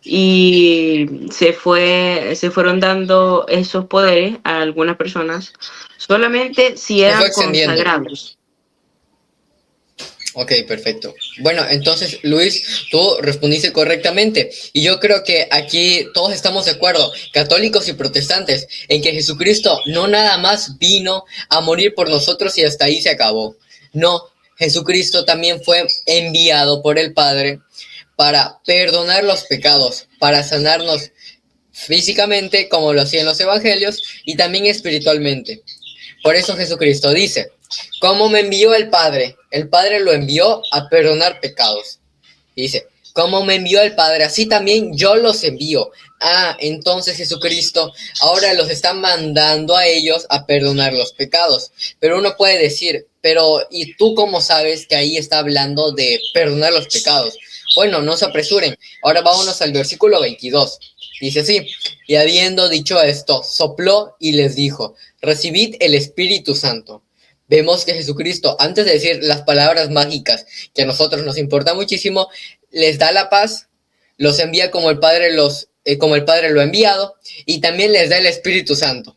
y se fueron dando esos poderes a algunas personas solamente si Se fue eran extendiendo. consagrados. Ok, perfecto. Bueno, entonces, Luis, tú respondiste correctamente. Y yo creo que aquí todos estamos de acuerdo, católicos y protestantes, en que Jesucristo no nada más vino a morir por nosotros y hasta ahí se acabó. No, Jesucristo también fue enviado por el Padre para perdonar los pecados, para sanarnos físicamente, como lo hacían los evangelios, y también espiritualmente. Por eso Jesucristo dice, como me envió el Padre lo envió a perdonar pecados. Dice, como me envió el Padre, así también yo los envío. Ah, entonces Jesucristo ahora los está mandando a ellos a perdonar los pecados. Pero uno puede decir, pero ¿y tú cómo sabes que ahí está hablando de perdonar los pecados? Bueno, no se apresuren. Ahora vámonos al versículo 22. Dice así, y habiendo dicho esto, sopló y les dijo, recibid el Espíritu Santo. Vemos que Jesucristo, antes de decir las palabras mágicas que a nosotros nos importa muchísimo, les da la paz, los envía como el Padre lo ha enviado, y también les da el Espíritu Santo.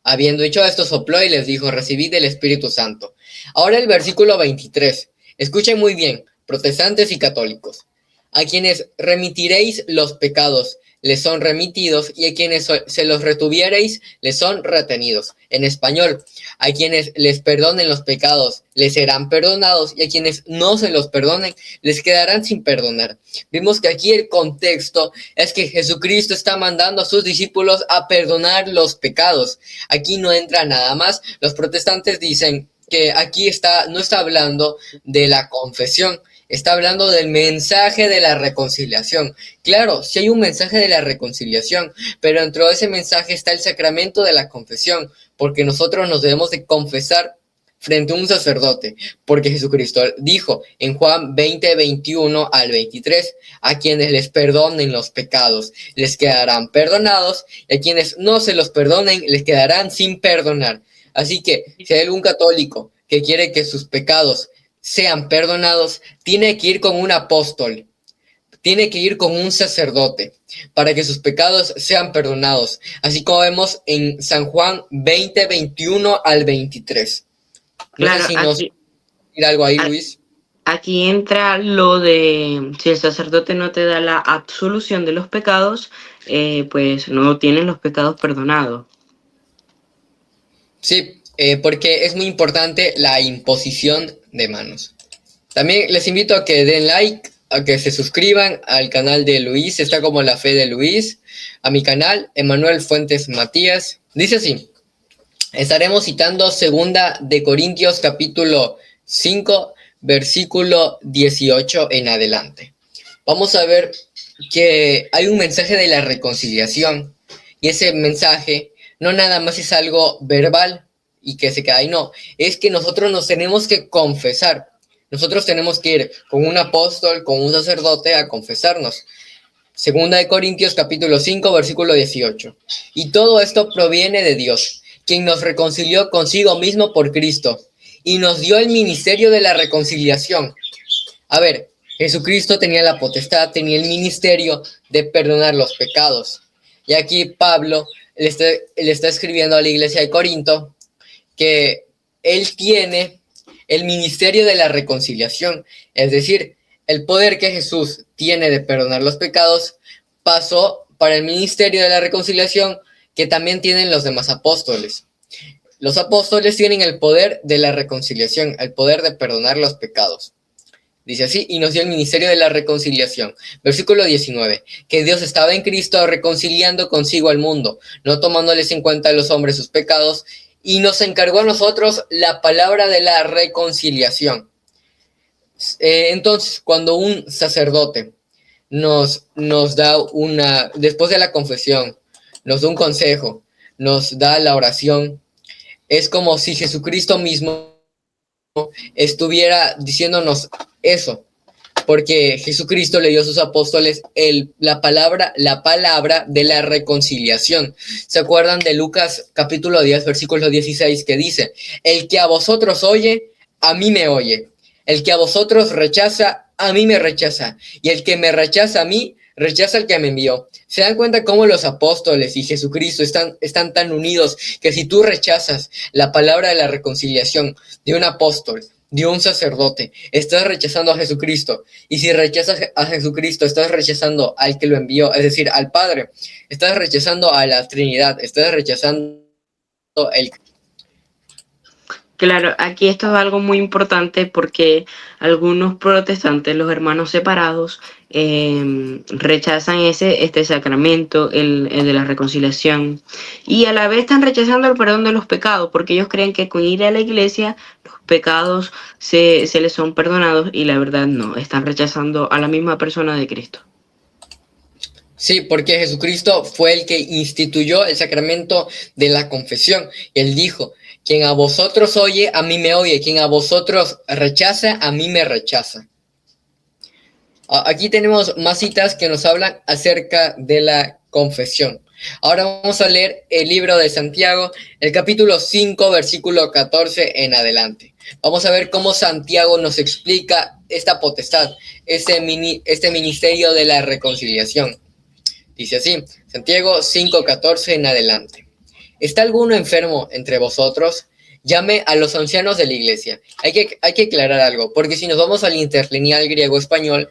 Habiendo dicho esto, sopló y les dijo, recibid el Espíritu Santo. Ahora el versículo 23. Escuchen muy bien, protestantes y católicos. A quienes remitiréis los pecados, les son remitidos, y a quienes se los retuviereis, les son retenidos. En español, a quienes les perdonen los pecados, les serán perdonados, y a quienes no se los perdonen, les quedarán sin perdonar. Vimos que aquí el contexto es que Jesucristo está mandando a sus discípulos a perdonar los pecados. Aquí no entra nada más. Los protestantes dicen que aquí no está hablando de la confesión, está hablando del mensaje de la reconciliación. Claro, sí hay un mensaje de la reconciliación, pero dentro de ese mensaje está el sacramento de la confesión, porque nosotros nos debemos de confesar frente a un sacerdote, porque Jesucristo dijo en Juan 20, 21 al 23, a quienes les perdonen los pecados, les quedarán perdonados, y a quienes no se los perdonen, les quedarán sin perdonar. Así que, si hay algún católico que quiere que sus pecados sean perdonados, tiene que ir con un apóstol, tiene que ir con un sacerdote para que sus pecados sean perdonados, así como vemos en San Juan 20, 21 al 23. Claro, no sé si nos decir algo ahí, Luis. Aquí entra lo de si el sacerdote no te da la absolución de los pecados, pues no tienen los pecados perdonados. Sí, porque es muy importante la imposición de manos. También les invito a que den like, a que se suscriban al canal de Luis, está como La Fe de Luis, a mi canal, Emanuel Fuentes Matías. Dice así, estaremos citando 2 Corintios capítulo 5, versículo 18 en adelante. Vamos a ver que hay un mensaje de la reconciliación, Y ese mensaje no nada más es algo verbal y que se queda ahí, no, es que nosotros nos tenemos que confesar. Nosotros tenemos que ir con un apóstol, con un sacerdote a confesarnos. Segunda de Corintios capítulo 5, versículo 18. Y todo esto proviene de Dios, quien nos reconcilió consigo mismo por Cristo y nos dio el ministerio de la reconciliación. A ver, Jesucristo tenía la potestad, tenía el ministerio de perdonar los pecados. Y aquí Pablo le está escribiendo a la iglesia de Corinto que él tiene el ministerio de la reconciliación, es decir, el poder que Jesús tiene de perdonar los pecados pasó para el ministerio de la reconciliación que también tienen los demás apóstoles. Los apóstoles tienen el poder de la reconciliación, el poder de perdonar los pecados. Dice así, y nos dio el ministerio de la reconciliación. Versículo 19, que Dios estaba en Cristo reconciliando consigo al mundo, no tomándoles en cuenta a los hombres sus pecados, y nos encargó a nosotros la palabra de la reconciliación. Entonces, cuando un sacerdote nos da después de la confesión, nos da un consejo, nos da la oración, es como si Jesucristo mismo estuviera diciéndonos eso, porque Jesucristo le dio a sus apóstoles la palabra de la reconciliación. ¿Se acuerdan de Lucas capítulo 10, versículo 16 que dice, el que a vosotros oye, a mí me oye, el que a vosotros rechaza, a mí me rechaza, y el que me rechaza a mí, rechaza al que me envió? ¿Se dan cuenta cómo los apóstoles y Jesucristo están tan unidos que si tú rechazas la palabra de la reconciliación de un apóstol, de un sacerdote, estás rechazando a Jesucristo? Y si rechazas a Jesucristo, estás rechazando al que lo envió, es decir, al Padre. Estás rechazando a la Trinidad, estás rechazando el... Claro, aquí esto es algo muy importante porque algunos protestantes, los hermanos separados, rechazan este sacramento, el de la reconciliación, y a la vez están rechazando el perdón de los pecados porque ellos creen que con ir a la iglesia los pecados se les son perdonados, y la verdad no, están rechazando a la misma persona de Cristo. Sí, porque Jesucristo fue el que instituyó el sacramento de la confesión. Él dijo, quien a vosotros oye, a mí me oye. Quien a vosotros rechaza, a mí me rechaza. Aquí tenemos más citas que nos hablan acerca de la confesión. Ahora vamos a leer el libro de Santiago, el capítulo 5, versículo 14 en adelante. Vamos a ver cómo Santiago nos explica esta potestad, este ministerio de la reconciliación. Dice así, Santiago 5:14 en adelante. ¿Está alguno enfermo entre vosotros? Llame a los ancianos de la iglesia. Hay que aclarar algo, porque si nos vamos al interlineal griego-español,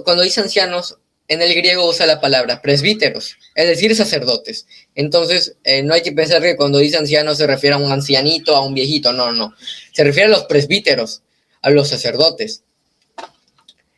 cuando dice ancianos, en el griego usa la palabra presbíteros, es decir, sacerdotes. Entonces, no hay que pensar que cuando dice ancianos se refiere a un ancianito, a un viejito, no. Se refiere a los presbíteros, a los sacerdotes.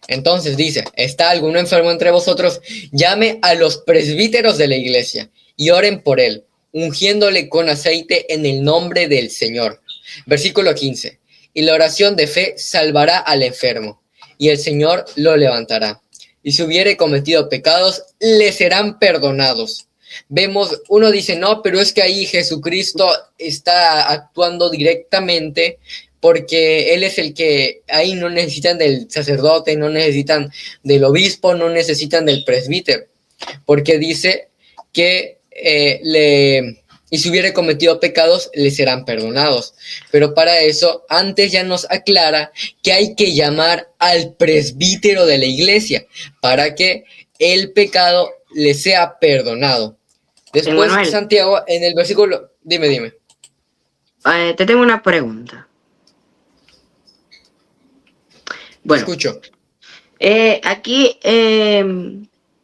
Entonces dice, ¿está alguno enfermo entre vosotros? Llame a los presbíteros de la iglesia y oren por él, ungiéndole con aceite en el nombre del Señor. Versículo 15. Y la oración de fe salvará al enfermo, y el Señor lo levantará. Y si hubiere cometido pecados, le serán perdonados. Vemos, uno dice, no, pero es que ahí Jesucristo está actuando directamente, porque Él es el que, ahí no necesitan del sacerdote, no necesitan del obispo, no necesitan del presbítero, porque dice que y si hubiere cometido pecados, le serán perdonados. Pero para eso, antes ya nos aclara que hay que llamar al presbítero de la iglesia, para que el pecado le sea perdonado. Después, Emanuel, Santiago, en el versículo, dime. Te tengo una pregunta. Bueno, escucho. Aquí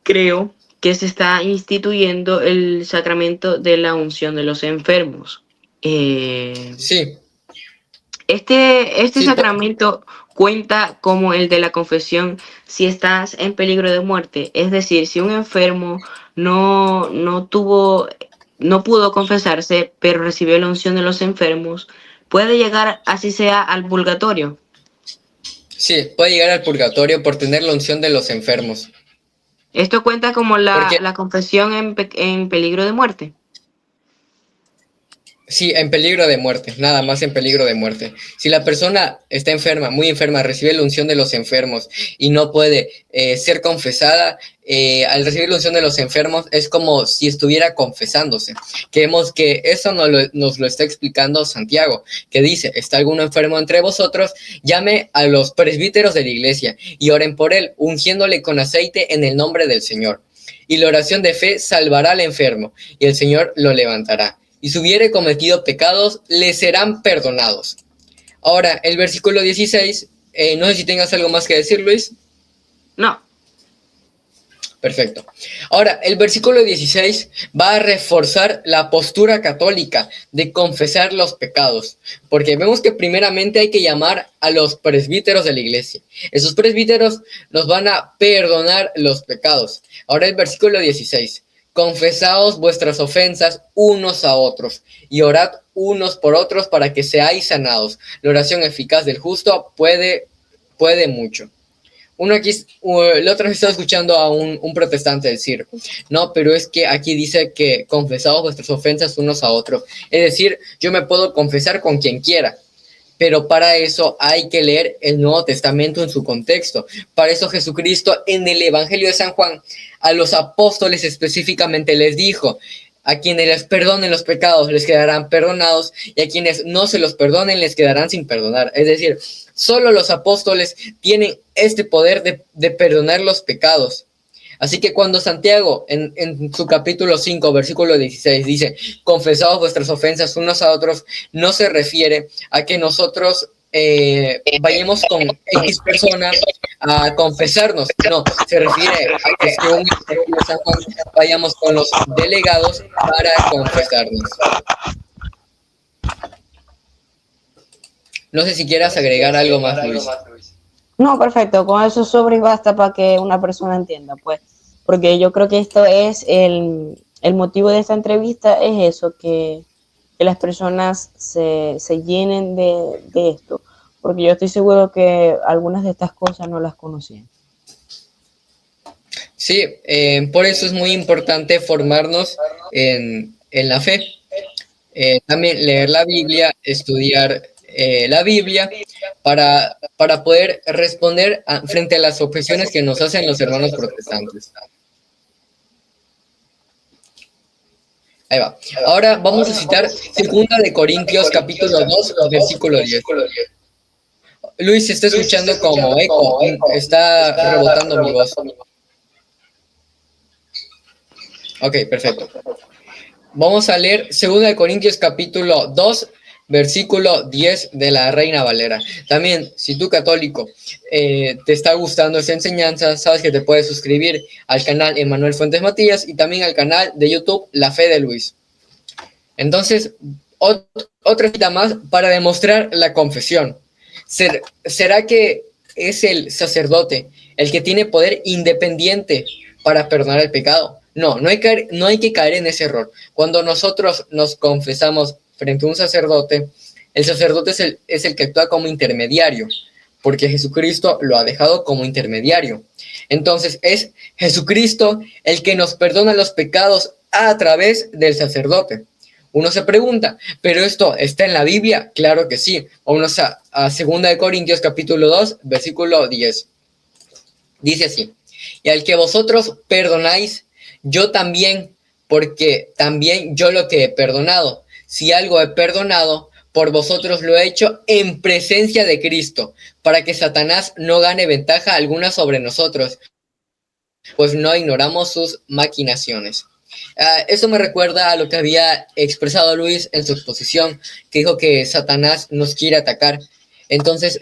creo que se está instituyendo el sacramento de la unción de los enfermos. Sí. Este Sí, sacramento cuenta como el de la confesión si estás en peligro de muerte. Es decir, si un enfermo no pudo confesarse, pero recibió la unción de los enfermos, puede llegar, así sea, al purgatorio. Sí, puede llegar al purgatorio por tener la unción de los enfermos. Esto cuenta como Porque la confesión en peligro de muerte. sí, en peligro de muerte, nada más en peligro de muerte. Si la persona está enferma, muy enferma, recibe la unción de los enfermos y no puede ser confesada, al recibir la unción de los enfermos es como si estuviera confesándose. Creemos que eso nos lo está explicando Santiago, que dice, ¿está alguno enfermo entre vosotros? Llame a los presbíteros de la iglesia y oren por él, ungiéndole con aceite en el nombre del Señor. Y la oración de fe salvará al enfermo, y el Señor lo levantará. Y si hubiere cometido pecados, le serán perdonados. Ahora, el versículo 16, no sé si tengas algo más que decir, Luis. No. Perfecto. Ahora, el versículo 16 va a reforzar la postura católica de confesar los pecados, porque vemos que primeramente hay que llamar a los presbíteros de la iglesia. Esos presbíteros nos van a perdonar los pecados. Ahora el versículo 16. Confesaos vuestras ofensas unos a otros y orad unos por otros para que seáis sanados. La oración eficaz del justo puede mucho. Uno aquí, la otra vez estaba escuchando a un protestante decir, no, pero es que aquí dice que confesaos vuestras ofensas unos a otros. Es decir, yo me puedo confesar con quien quiera, pero para eso hay que leer el Nuevo Testamento en su contexto. Para eso Jesucristo en el Evangelio de San Juan a los apóstoles específicamente les dijo, a quienes les perdonen los pecados les quedarán perdonados y a quienes no se los perdonen les quedarán sin perdonar. Es decir, solo los apóstoles tienen este poder de perdonar los pecados. Así que cuando Santiago en su capítulo 5, versículo 16 dice, confesaos vuestras ofensas unos a otros, no se refiere a que nosotros vayamos con X persona a confesarnos. No, se refiere a que según San Juan, vayamos con los delegados para confesarnos. No sé si quieras agregar algo más, Luis. No, perfecto, con eso sobre y basta para que una persona entienda, pues, porque yo creo que esto es el motivo de esta entrevista, es eso, que las personas se llenen de esto, porque yo estoy seguro que algunas de estas cosas no las conocían. Sí, por eso es muy importante formarnos en la fe. También leer la Biblia, estudiar la Biblia para poder responder frente a las objeciones que nos hacen los hermanos protestantes. Ahí va. Ahora vamos a citar 2 de Corintios capítulo 2, versículo 10. Luis, se está escuchando como eco, está rebotando mi voz. Ok, perfecto. Vamos a leer 2 de Corintios capítulo 2, versículo 10 de la Reina Valera. También, si tú católico te está gustando esta enseñanza, sabes que te puedes suscribir al canal Emanuel Fuentes Matías y también al canal de YouTube La Fe de Luis. Entonces, otra cita más para demostrar la confesión. ¿Será que es el sacerdote el que tiene poder independiente para perdonar el pecado? No hay que caer en ese error. Cuando nosotros nos confesamos frente a un sacerdote, el sacerdote es el que actúa como intermediario, porque Jesucristo lo ha dejado como intermediario. Entonces es Jesucristo el que nos perdona los pecados a través del sacerdote. Uno se pregunta, ¿pero esto está en la Biblia? Claro que sí. Vamos a 2 de Corintios capítulo 2, versículo 10. Dice así, y al que vosotros perdonáis, yo también, porque también yo lo que he perdonado. Si algo he perdonado, por vosotros lo he hecho en presencia de Cristo, para que Satanás no gane ventaja alguna sobre nosotros, pues no ignoramos sus maquinaciones. Eso me recuerda a lo que había expresado Luis en su exposición, que dijo que Satanás nos quiere atacar. Entonces,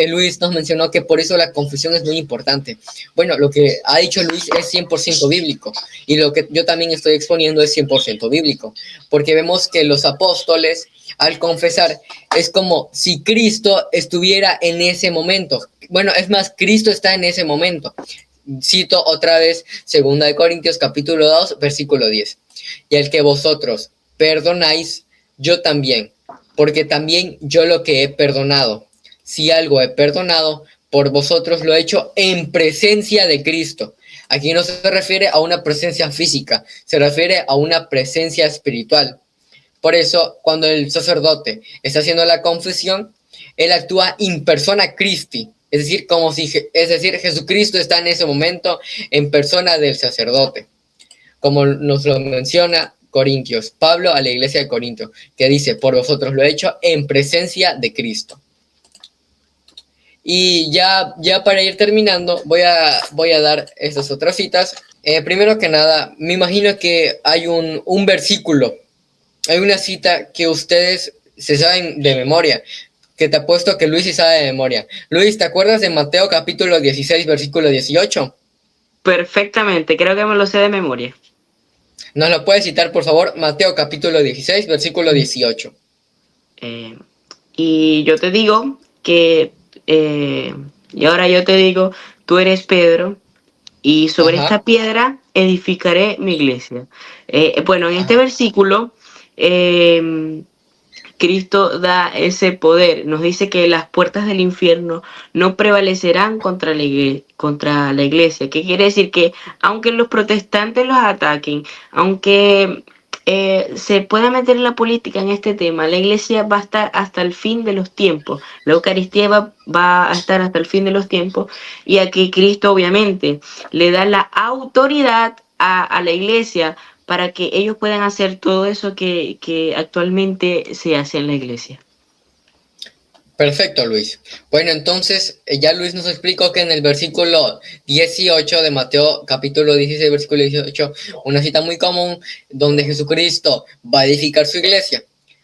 Luis nos mencionó que por eso la confesión es muy importante. Bueno, lo que ha dicho Luis es 100% bíblico y lo que yo también estoy exponiendo es 100% bíblico, porque vemos que los apóstoles, al confesar, es como si Cristo estuviera en ese momento. Bueno, es más, Cristo está en ese momento. Cito otra vez 2 de Corintios capítulo 2, versículo 10. Y al que vosotros perdonáis, yo también, porque también yo lo que he perdonado. Si algo he perdonado, por vosotros lo he hecho en presencia de Cristo. Aquí no se refiere a una presencia física, se refiere a una presencia espiritual. Por eso, cuando el sacerdote está haciendo la confesión, él actúa in persona Christi, es decir, Jesucristo está en ese momento en persona del sacerdote, como nos lo menciona Corintios, Pablo a la iglesia de Corinto, que dice, por vosotros lo he hecho en presencia de Cristo. Y ya para ir terminando, voy a dar estas otras citas. Primero que nada, me imagino que hay un versículo, hay una cita que ustedes se saben de memoria, que te apuesto que Luis sí sabe de memoria. Luis, ¿te acuerdas de Mateo capítulo 16, versículo 18? Perfectamente, creo que me lo sé de memoria. ¿Nos lo puedes citar, por favor? Mateo capítulo 16, versículo 18. Y yo te digo que, y ahora yo te digo, tú eres Pedro, y sobre Ajá, esta piedra edificaré mi iglesia. Bueno, en este ajá. versículo, Cristo da ese poder, nos dice que las puertas del infierno no prevalecerán contra la iglesia. ¿Qué quiere decir? Que aunque los protestantes los ataquen, aunque se pueda meter la política en este tema, la iglesia va a estar hasta el fin de los tiempos, la Eucaristía va a estar hasta el fin de los tiempos, y aquí Cristo obviamente le da la autoridad a la iglesia para que ellos puedan hacer todo eso que actualmente se hace en la iglesia. Perfecto, Luis. Bueno, entonces ya Luis nos explicó que en el versículo 18 de Mateo, capítulo 16, versículo 18, una cita muy común donde Jesucristo va a edificar su iglesia.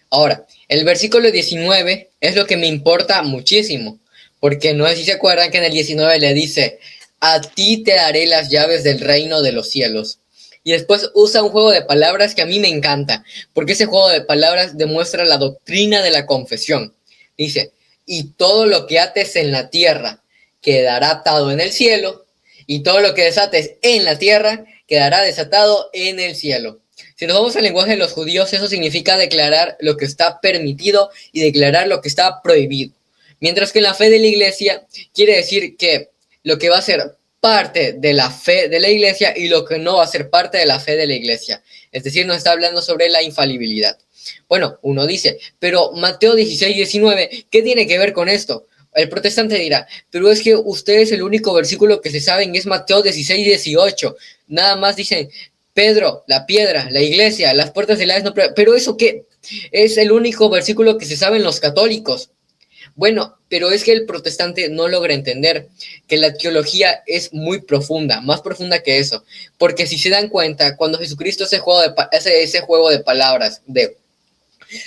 Ahora, el versículo 19 es lo que me importa muchísimo, porque no sé si se acuerdan que en el 19 le dice, a ti te daré las llaves del reino de los cielos. Y después usa un juego de palabras que a mí me encanta, porque ese juego de palabras demuestra la doctrina de la confesión. Dice, y todo lo que ates en la tierra quedará atado en el cielo, y todo lo que desates en la tierra quedará desatado en el cielo. Si nos vamos al lenguaje de los judíos, eso significa declarar lo que está permitido y declarar lo que está prohibido. Mientras que en la fe de la iglesia quiere decir que lo que va a ser parte de la fe de la iglesia y lo que no va a ser parte de la fe de la iglesia. Es decir, nos está hablando sobre la infalibilidad. Bueno, uno dice, pero Mateo 16, 19, ¿qué tiene que ver con esto? El protestante dirá, pero es que ustedes el único versículo que se saben es Mateo 16, 18. Nada más dicen, Pedro, la piedra, la iglesia, las puertas del Hades no... Pero ¿eso qué? Es el único versículo que se saben los católicos. Bueno, pero es que el protestante no logra entender que la teología es muy profunda, más profunda que eso. Porque si se dan cuenta, cuando Jesucristo hace ese juego de palabras, de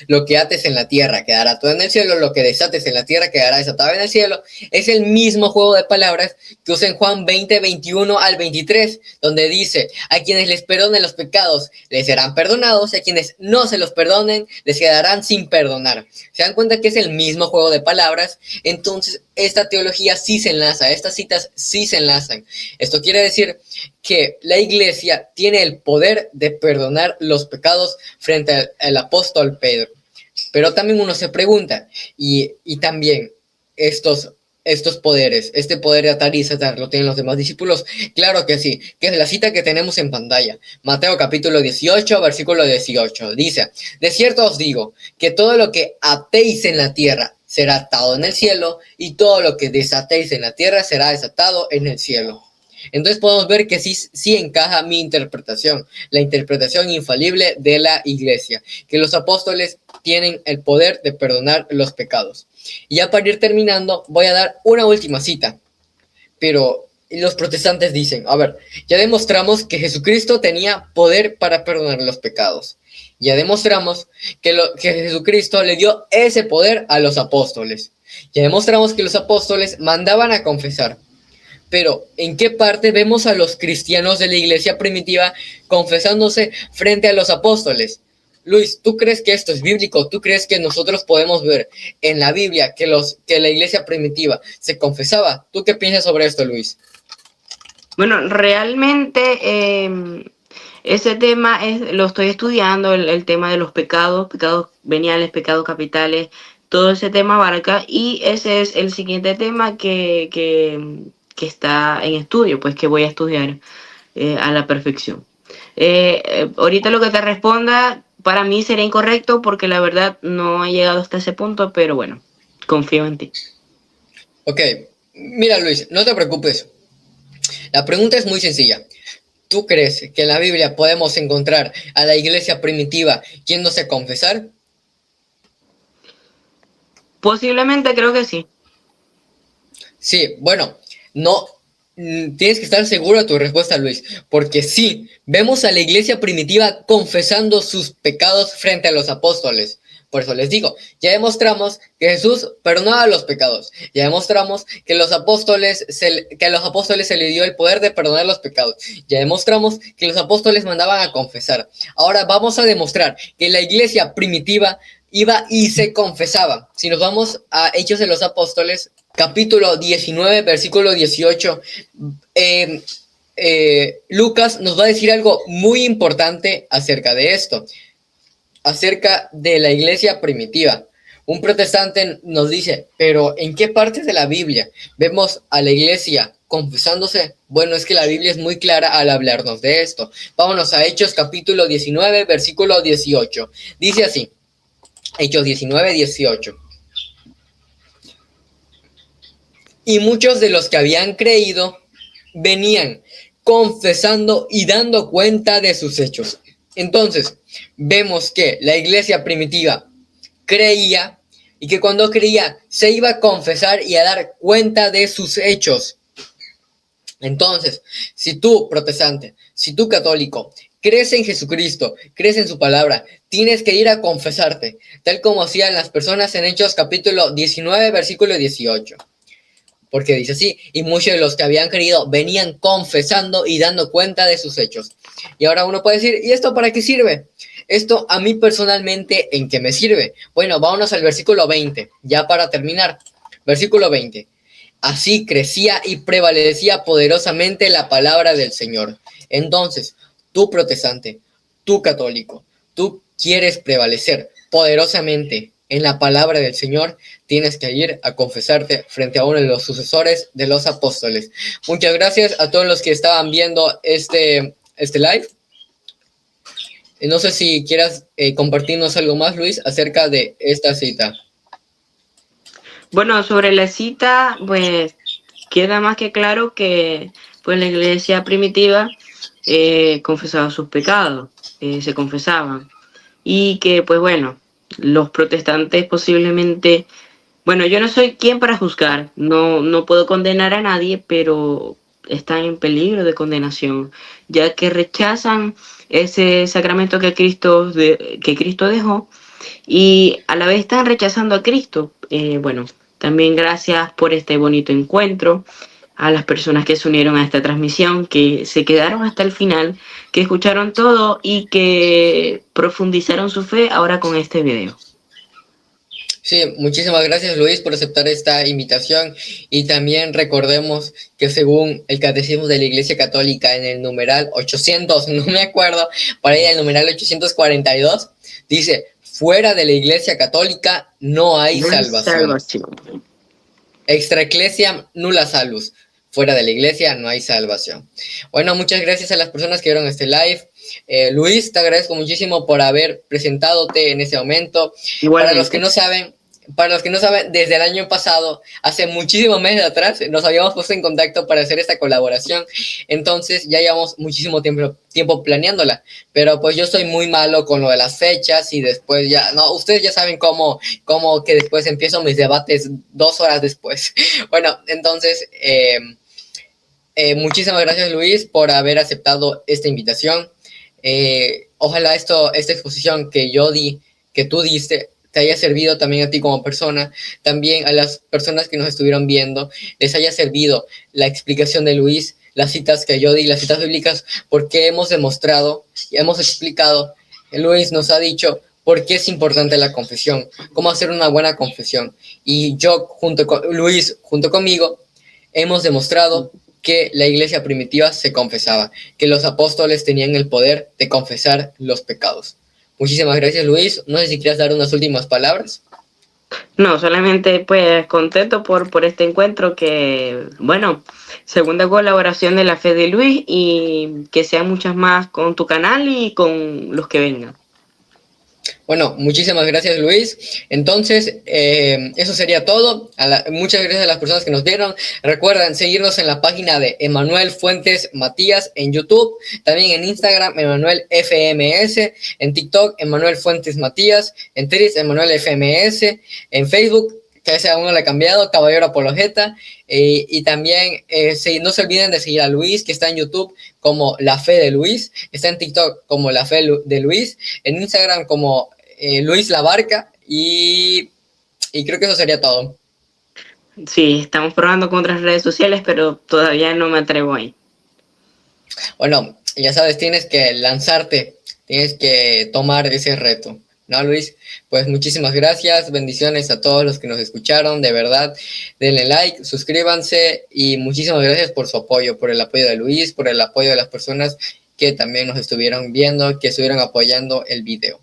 lo que ates en la tierra quedará todo en el cielo, lo que desates en la tierra quedará desatado en el cielo, es el mismo juego de palabras que usa en Juan 20, 21 al 23, donde dice, a quienes les perdonen los pecados les serán perdonados, y a quienes no se los perdonen les quedarán sin perdonar. ¿Se dan cuenta que es el mismo juego de palabras? Entonces, esta teología sí se enlaza, estas citas sí se enlazan. Esto quiere decir que la iglesia tiene el poder de perdonar los pecados frente al apóstol Pedro. Pero también uno se pregunta, y también estos poderes, este poder de atar y desatar, ¿lo tienen los demás discípulos? Claro que sí, que es la cita que tenemos en pantalla. Mateo capítulo 18, versículo 18. Dice, de cierto os digo, que todo lo que atéis en la tierra será atado en el cielo, y todo lo que desatéis en la tierra será desatado en el cielo. Entonces podemos ver que sí encaja mi interpretación, la interpretación infalible de la iglesia, que los apóstoles tienen el poder de perdonar los pecados. Y ya para ir terminando, voy a dar una última cita, pero los protestantes dicen, a ver, ya demostramos que Jesucristo tenía poder para perdonar los pecados. Ya demostramos que Jesucristo le dio ese poder a los apóstoles. Ya demostramos que los apóstoles mandaban a confesar. Pero, ¿en qué parte vemos a los cristianos de la iglesia primitiva confesándose frente a los apóstoles? Luis, ¿tú crees que esto es bíblico? ¿Tú crees que nosotros podemos ver en la Biblia que la iglesia primitiva se confesaba? ¿Tú qué piensas sobre esto, Luis? Bueno, realmente ese tema lo estoy estudiando, el tema de los pecados veniales, pecados capitales, todo ese tema abarca, y ese es el siguiente tema que está en estudio, pues que voy a estudiar a la perfección. Ahorita lo que te responda para mí sería incorrecto porque la verdad no he llegado hasta ese punto, pero bueno, confío en ti. Ok, mira Luis, no te preocupes. La pregunta es muy sencilla. ¿Tú crees que en la Biblia podemos encontrar a la iglesia primitiva yéndose a confesar? Posiblemente creo que sí. Sí, bueno, no, tienes que estar seguro de tu respuesta, Luis, porque sí, vemos a la iglesia primitiva confesando sus pecados frente a los apóstoles. Por eso les digo, ya demostramos que Jesús perdonaba los pecados, ya demostramos que que a los apóstoles se les dio el poder de perdonar los pecados, ya demostramos que los apóstoles mandaban a confesar. Ahora vamos a demostrar que la iglesia primitiva iba y se confesaba. Si nos vamos a Hechos de los Apóstoles, capítulo 19, versículo 18, Lucas nos va a decir algo muy importante acerca de esto, acerca de la iglesia primitiva. Un protestante nos dice, pero ¿en qué parte de la Biblia vemos a la iglesia confesándose? Bueno, es que la Biblia es muy clara al hablarnos de esto. Vámonos a Hechos capítulo 19, versículo 18. Dice así, Hechos 19, 18. Y muchos de los que habían creído venían confesando y dando cuenta de sus hechos. Entonces, vemos que la iglesia primitiva creía y que cuando creía se iba a confesar y a dar cuenta de sus hechos. Entonces, si tú, protestante, si tú, católico, crees en Jesucristo, crees en su palabra, tienes que ir a confesarte, tal como hacían las personas en Hechos capítulo 19, versículo 18. Porque dice así, y muchos de los que habían creído venían confesando y dando cuenta de sus hechos. Y ahora uno puede decir, ¿y esto para qué sirve? Esto a mí personalmente, ¿en qué me sirve? Bueno, vámonos al versículo 20, ya para terminar. Versículo 20. Así crecía y prevalecía poderosamente la palabra del Señor. Entonces, tú protestante, tú católico, tú quieres prevalecer poderosamente en la palabra del Señor, tienes que ir a confesarte frente a uno de los sucesores de los apóstoles. Muchas gracias a todos los que estaban viendo este live. No sé si quieras compartirnos algo más, Luis, acerca de esta cita. Bueno, sobre la cita, pues queda más que claro que pues la iglesia primitiva confesaba sus pecados, se confesaban. Y que, pues bueno, los protestantes posiblemente, bueno, yo no soy quien para juzgar, no puedo condenar a nadie, pero están en peligro de condenación, ya que rechazan ese sacramento que Cristo dejó y a la vez están rechazando a Cristo. Bueno, también gracias por este bonito encuentro, a las personas que se unieron a esta transmisión, que se quedaron hasta el final, que escucharon todo y que profundizaron su fe ahora con este video. Sí, muchísimas gracias Luis por aceptar esta invitación y también recordemos que según el Catecismo de la Iglesia Católica en el numeral 800, no me acuerdo, para ir al numeral 842, dice, fuera de la Iglesia Católica no hay salvación. Extra ecclesiam nulla salus. Fuera de la iglesia no hay salvación. Bueno, muchas gracias a las personas que vieron este live. Luis, te agradezco muchísimo por haber presentadote en ese momento. Para los que no saben, desde el año pasado, hace muchísimos meses atrás, nos habíamos puesto en contacto para hacer esta colaboración. Entonces ya llevamos muchísimo tiempo planeándola. Pero pues yo soy muy malo con lo de las fechas y después ya, no, ustedes ya saben cómo que después empiezo mis debates 2 horas después. Bueno, entonces, muchísimas gracias Luis por haber aceptado esta invitación. Ojalá esta exposición que tú diste, te haya servido también a ti como persona, también a las personas que nos estuvieron viendo, les haya servido la explicación de Luis, las citas que yo di, las citas bíblicas, porque hemos demostrado y hemos explicado, Luis nos ha dicho por qué es importante la confesión, cómo hacer una buena confesión. Y yo, Luis, junto conmigo, hemos demostrado que la iglesia primitiva se confesaba, que los apóstoles tenían el poder de confesar los pecados. Muchísimas gracias, Luis. No sé si quieres dar unas últimas palabras. No, solamente pues contento por este encuentro que, bueno, Segunda colaboración de la fe de Luis y que sean muchas más con tu canal y con los que vengan. Bueno, muchísimas gracias, Luis. Entonces, eso sería todo. Muchas gracias a las personas que nos vieron. Recuerden seguirnos en la página de Emanuel Fuentes Matías en YouTube, también en Instagram, Emanuel FMS, en TikTok, Emanuel Fuentes Matías, en Twitter, Emanuel FMS, en Facebook, que a ese aún no le he cambiado, Caballero Apologeta, y también no se olviden de seguir a Luis, que está en YouTube como La Fe de Luis, está en TikTok como La Fe de Luis, en Instagram como Luis La Barca, y creo que eso sería todo. Sí, estamos probando con otras redes sociales, pero todavía no me atrevo ahí. Bueno, ya sabes, tienes que lanzarte, tienes que tomar ese reto, ¿no, Luis? Pues muchísimas gracias, bendiciones a todos los que nos escucharon, de verdad, denle like, suscríbanse y muchísimas gracias por su apoyo, por el apoyo de Luis, por el apoyo de las personas que también nos estuvieron viendo, que estuvieron apoyando el video.